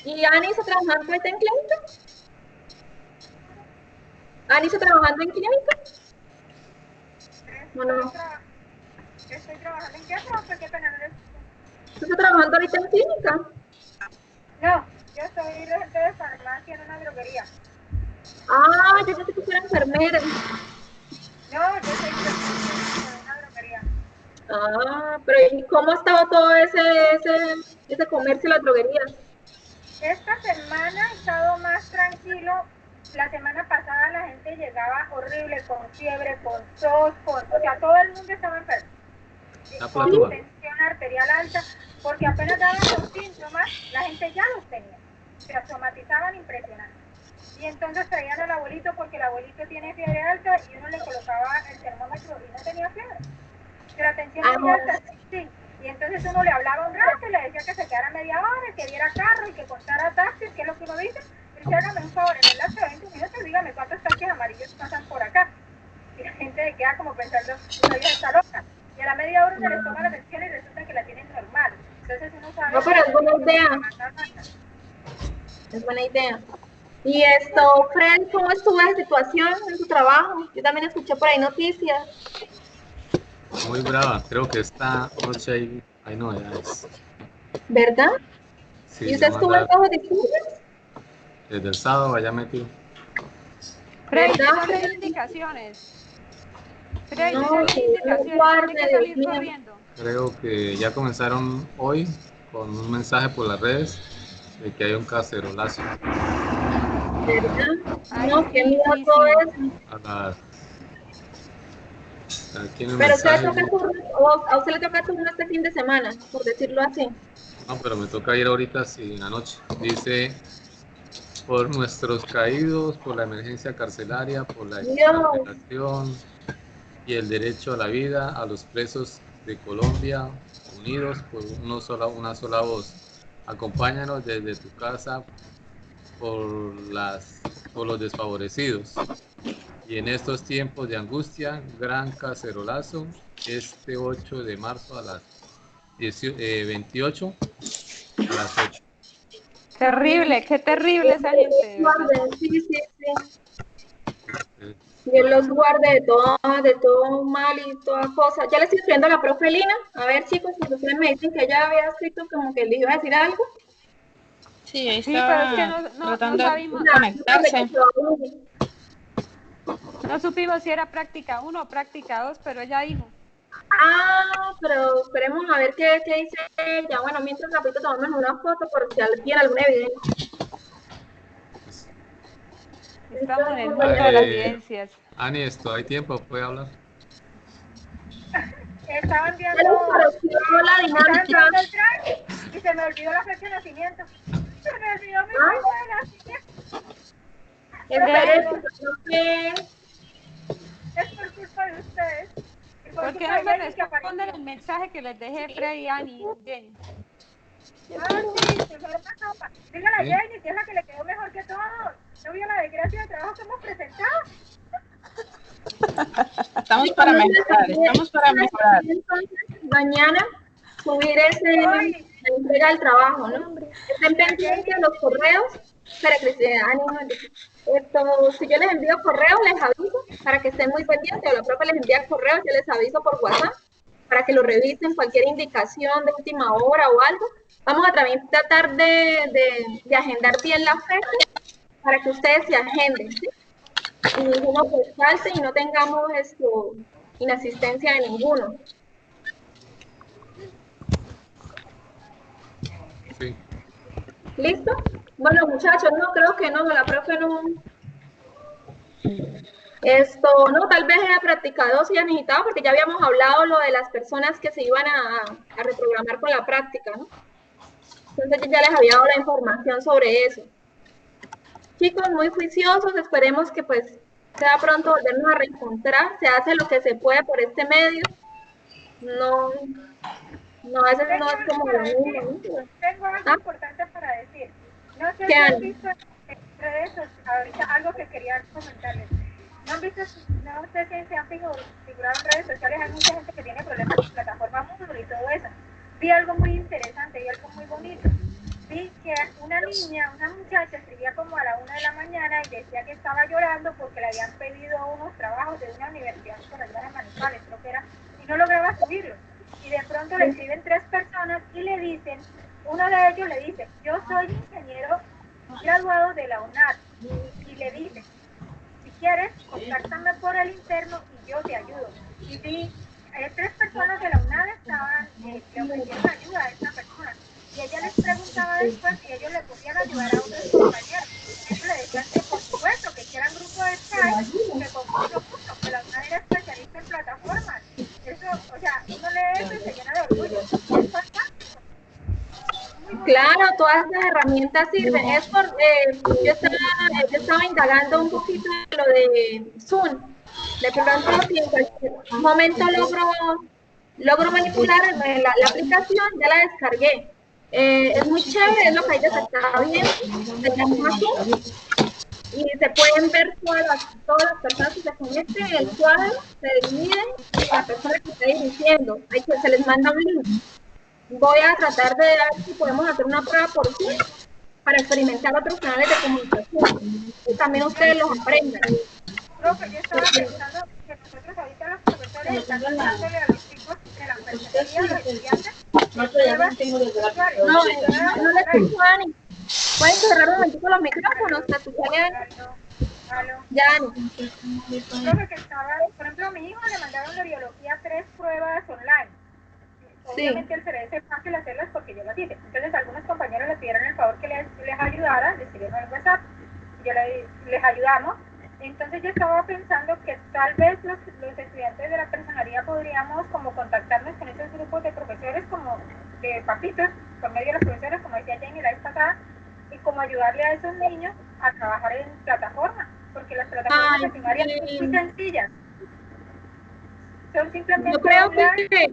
¿Y Ani está trabajando ahorita en clínica? ¿Ani está trabajando en clínica? No. Estoy trabajando en qué, profe, qué pena, no les... ¿Tú estás trabajando ahorita en clínica? No, yo soy regente de farmacia en una droguería. Ah, yo pensé que fuera enfermera. No, yo soy regente de una droguería. Ah, pero ¿y cómo estaba todo ese comercio de las droguerías? Esta semana he estado más tranquilo. La semana pasada la gente llegaba horrible, con fiebre, con tos, o sea, todo el mundo estaba enfermo. Con tensión arterial alta, porque apenas daban los síntomas, la gente ya los tenía. Se somatizaban impresionante. Y entonces traían al abuelito porque el abuelito tiene fiebre alta y uno le colocaba el termómetro y no tenía fiebre. Pero la tensión muy alta, sí. Y entonces uno le hablaba un rato y le decía que se quedara media hora, que diera carro y que contara taxis, que es lo que uno dice. Y dice, hágame un favor, en el lapso de 20 minutos, dígame cuántos taxis amarillos pasan por acá. Y la gente queda como pensando, esa vieja está loca. Y a la media hora uno les toma la tensión y resulta que la tienen normal. Entonces uno sabe... No, pero es buena idea. Es buena idea. Y esto, Fred, ¿cómo estuvo la situación en tu trabajo? Yo también escuché por ahí noticias. Muy brava, creo que esta noche hay novedades. ¿Verdad? Sí, ¿Y usted estuvo en bajo disturbios? Desde el sábado allá metido. Freddy, ¿son las indicaciones? Freddy, No, ¿son las indicaciones? ¿Tiene que salir Dios corriendo? Creo que ya comenzaron hoy con un mensaje por las redes de que hay un cacerolazo. ¿Verdad? Ay, No, sí, qué miedo sí, todo sí. eso. Aquí en el Pero mensaje, a usted le toca turno este fin de semana, por decirlo así. no, pero me toca ir ahorita sí, en la noche. Dice, por nuestros caídos, por la emergencia carcelaria, por la excarcelación y el derecho a la vida, a los presos de Colombia, unidos por una sola voz. Acompáñanos desde tu casa por los desfavorecidos. Y en estos tiempos de angustia, gran cacerolazo, este 8 de marzo a las 28 a las 8. Terrible, qué terrible esa gente, de verdad. Sí. Dios los guarde de todo mal y toda cosa. Ya le estoy escribiendo a la profe Lina. A ver, chicos, porque ustedes me dicen que ella había escrito como que le iba a decir algo. Sí, ahí Sí, pero es que estaba no tratando de sabemos. conectarse. No supimos si era práctica 1 o práctica 2, pero ella dijo. Pero esperemos a ver qué dice ella. Bueno, mientras rapidito tomamos una foto por si alguien alguna evidencia. Estamos en el mundo de las evidencias. Ani, esto hay tiempo, puede hablar. Estaban viendo la dinámica y se me olvidó la fecha de nacimiento. Se me olvidó mi fecha de nacimiento. Es por culpa de ustedes. ¿Por qué no me responden el mensaje que les dejé Freddy, Ani y Jenny? Dígale a Jenny, que es la que le quedó mejor que todos. ¿No vio la desgracia de trabajo que hemos presentado? Estamos para mejorar. Entonces, mañana subir la entrega del trabajo, ¿no? Estén pendientes de los correos para que se animen. Si yo les envío correos, les aviso para que estén muy pendientes, o la profe les envía correos, yo les aviso por WhatsApp para que lo revisen, cualquier indicación de última hora o algo. Vamos a también tratar de agendar bien la fecha para que ustedes se agenden, ¿sí? Y ninguno pues falte y no tengamos inasistencia de ninguno. Sí. ¿Listo? Bueno, muchachos, no, creo que no, la profe no. No, tal vez era practicado si ya necesitaba, porque ya habíamos hablado lo de las personas que se iban a reprogramar con la práctica, ¿no? Entonces yo ya les había dado la información sobre eso. Chicos, muy juiciosos, esperemos que pues sea pronto volvernos a reencontrar, se hace lo que se puede por este medio. No, a veces no es como lo mismo. Tengo algo importante para decir. No sé si han visto en redes ahorita algo que quería comentarles. No sé si se han figurado en redes sociales, hay mucha gente que tiene problemas con plataforma Moodle y todo eso. Vi algo muy interesante y algo muy bonito. Vi que una muchacha escribía como a la 1 de la mañana y decía que estaba llorando porque le habían pedido unos trabajos de una universidad con las manuales, creo que era, y no lograba subirlos. Y de pronto le escriben 3 personas y le dicen, uno de ellos le dice, yo soy ingeniero graduado de la UNAD, y le dice, si quieres, contáctame por el interno y yo te ayudo. Y sí, 3 personas de la UNAD le ofrecieron ayuda a esta persona. Y ella les preguntaba después si ellos le podían ayudar a otros compañeros. Ellos le decían que por supuesto, que hicieran grupo de Skype, que con mucho gusto, que la UNAD era especialista en plataformas. Eso, o sea, uno lee eso y se llena de orgullo. Es fantástico. Claro, todas esas herramientas sirven. Yo estaba indagando un poquito de lo de Zoom. De pronto, si en cualquier momento logro manipular la aplicación, ya la descargué. Es muy chévere, es lo que hay desactivado bien. Se llama Zoom. Y se pueden ver todas las personas que se conecten en el cuadro, se dividen y la persona que está dirigiendo. Se les manda un link. Voy a tratar de ver si podemos hacer una prueba por Zoom para experimentar otros canales de comunicación y también ustedes los aprendan. Profe, yo estaba pensando que nosotros ahorita los profesores están dándole a los chicos de la perspectiva, a los estudiantes, no les escucho, Ani. ¿Pueden cerrar un momentito los micrófonos? Ya, Ani. Profe, que estaba, por ejemplo, a mi hijo le mandaron de biología 3 pruebas online. Obviamente el CRS es fácil hacerlas porque yo las hice. Entonces algunos compañeros le pidieron el favor que les ayudara, les escribieron en WhatsApp, yo les ayudamos. Entonces yo estaba pensando que tal vez los estudiantes de la personería podríamos como contactarnos con esos grupos de profesores como de papitos, por medio de los profesores, como decía Jenny la vez pasada, y como ayudarle a esos niños a trabajar en plataformas, porque las plataformas de primaria son muy sencillas. Son simplemente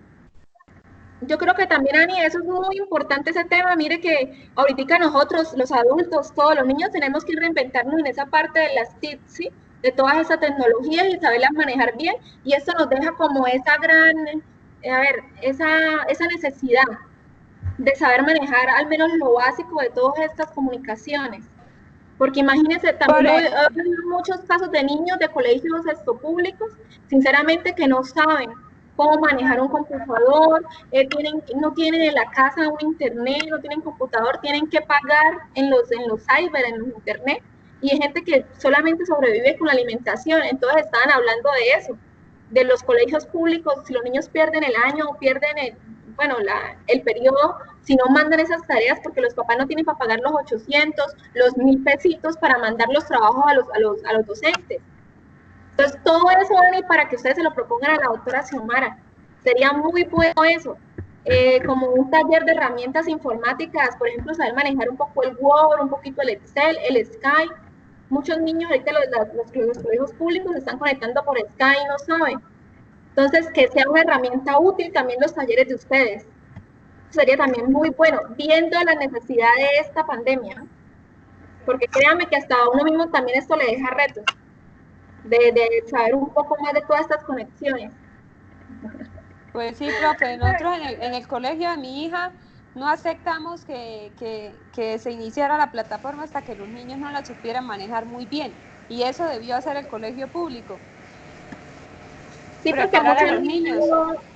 yo creo que también, Ani, eso es muy importante ese tema. Mire que ahorita nosotros, los adultos, todos los niños, tenemos que reinventarnos en esa parte de las TIC, ¿sí? De todas esas tecnologías y saberlas manejar bien. Y esto nos deja como esa esa necesidad de saber manejar al menos lo básico de todas estas comunicaciones. Porque imagínense, también hay muchos casos de niños de colegios públicos, sinceramente, que no saben cómo manejar un computador, no tienen en la casa un internet, no tienen computador, tienen que pagar en los cyber, en los internet, y hay gente que solamente sobrevive con la alimentación. Entonces estaban hablando de eso, de los colegios públicos, si los niños pierden el año o pierden el periodo, si no mandan esas tareas porque los papás no tienen para pagar los 800, los 1000 pesitos para mandar los trabajos a los docentes. Entonces todo eso va a venir para que ustedes se lo propongan a la doctora Xiomara. Sería muy bueno eso. Como un taller de herramientas informáticas, por ejemplo, saber manejar un poco el Word, un poquito el Excel, el Skype. Muchos niños ahorita los colegios públicos se están conectando por Skype y no saben. Entonces, que sea una herramienta útil también los talleres de ustedes. Sería también muy bueno, viendo la necesidad de esta pandemia, porque créanme que hasta a uno mismo también esto le deja retos, de saber un poco más de todas estas conexiones. Pues sí, profe, nosotros en el colegio de mi hija no aceptamos que se iniciara la plataforma hasta que los niños no la supieran manejar muy bien, y eso debió hacer el colegio público. Sí, porque muchos niños,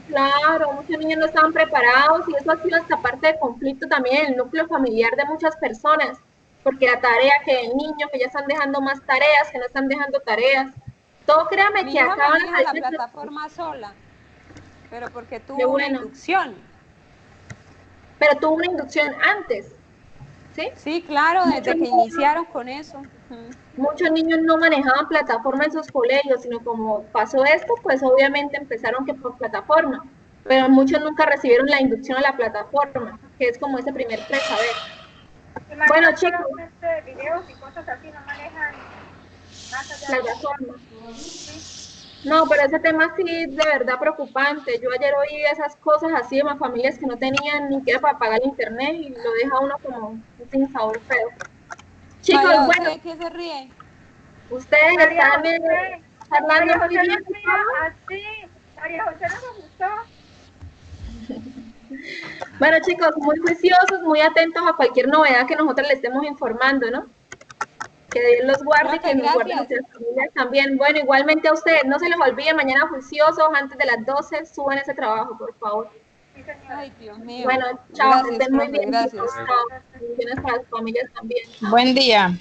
claro, muchos niños no estaban preparados, y eso ha sido hasta parte de conflicto también en el núcleo familiar de muchas personas, porque la tarea que el niño, que ya están dejando más tareas, que no están dejando tareas, todo créame que acaban la plataforma sola, pero porque tuvo una inducción. Pero tuvo una inducción antes, ¿sí? Sí, claro, desde que iniciaron con eso. Muchos niños no manejaban plataforma en sus colegios, sino como pasó esto, pues obviamente empezaron que por plataforma, pero muchos nunca recibieron la inducción a la plataforma, que es como ese primer presaber. Bueno, chicos, videos y cosas así no manejan plataforma. No, pero ese tema sí es de verdad preocupante. Yo ayer oí esas cosas así de más familias que no tenían ni siquiera para pagar el internet y lo deja uno como sin sabor feo. Chicos, María José, bueno. ¿qué se ríen? Ustedes están hablando muy bien. Así, María José no me gustó. Bueno, chicos, muy juiciosos, muy atentos a cualquier novedad que nosotros les estemos informando, ¿no? Que Dios los guarde y que nos guarde nuestras familias también. Bueno, igualmente a ustedes, no se les olvide, mañana juiciosos, antes de las 12, suban ese trabajo, por favor. Ay, Dios mío. Bueno, chao, gracias, estén muy profe, bien. Gracias. Chao. Bendiciones para las familias también. Buen día.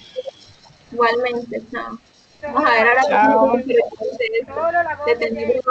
Igualmente, chao. Vamos a ver ahora chao. de tener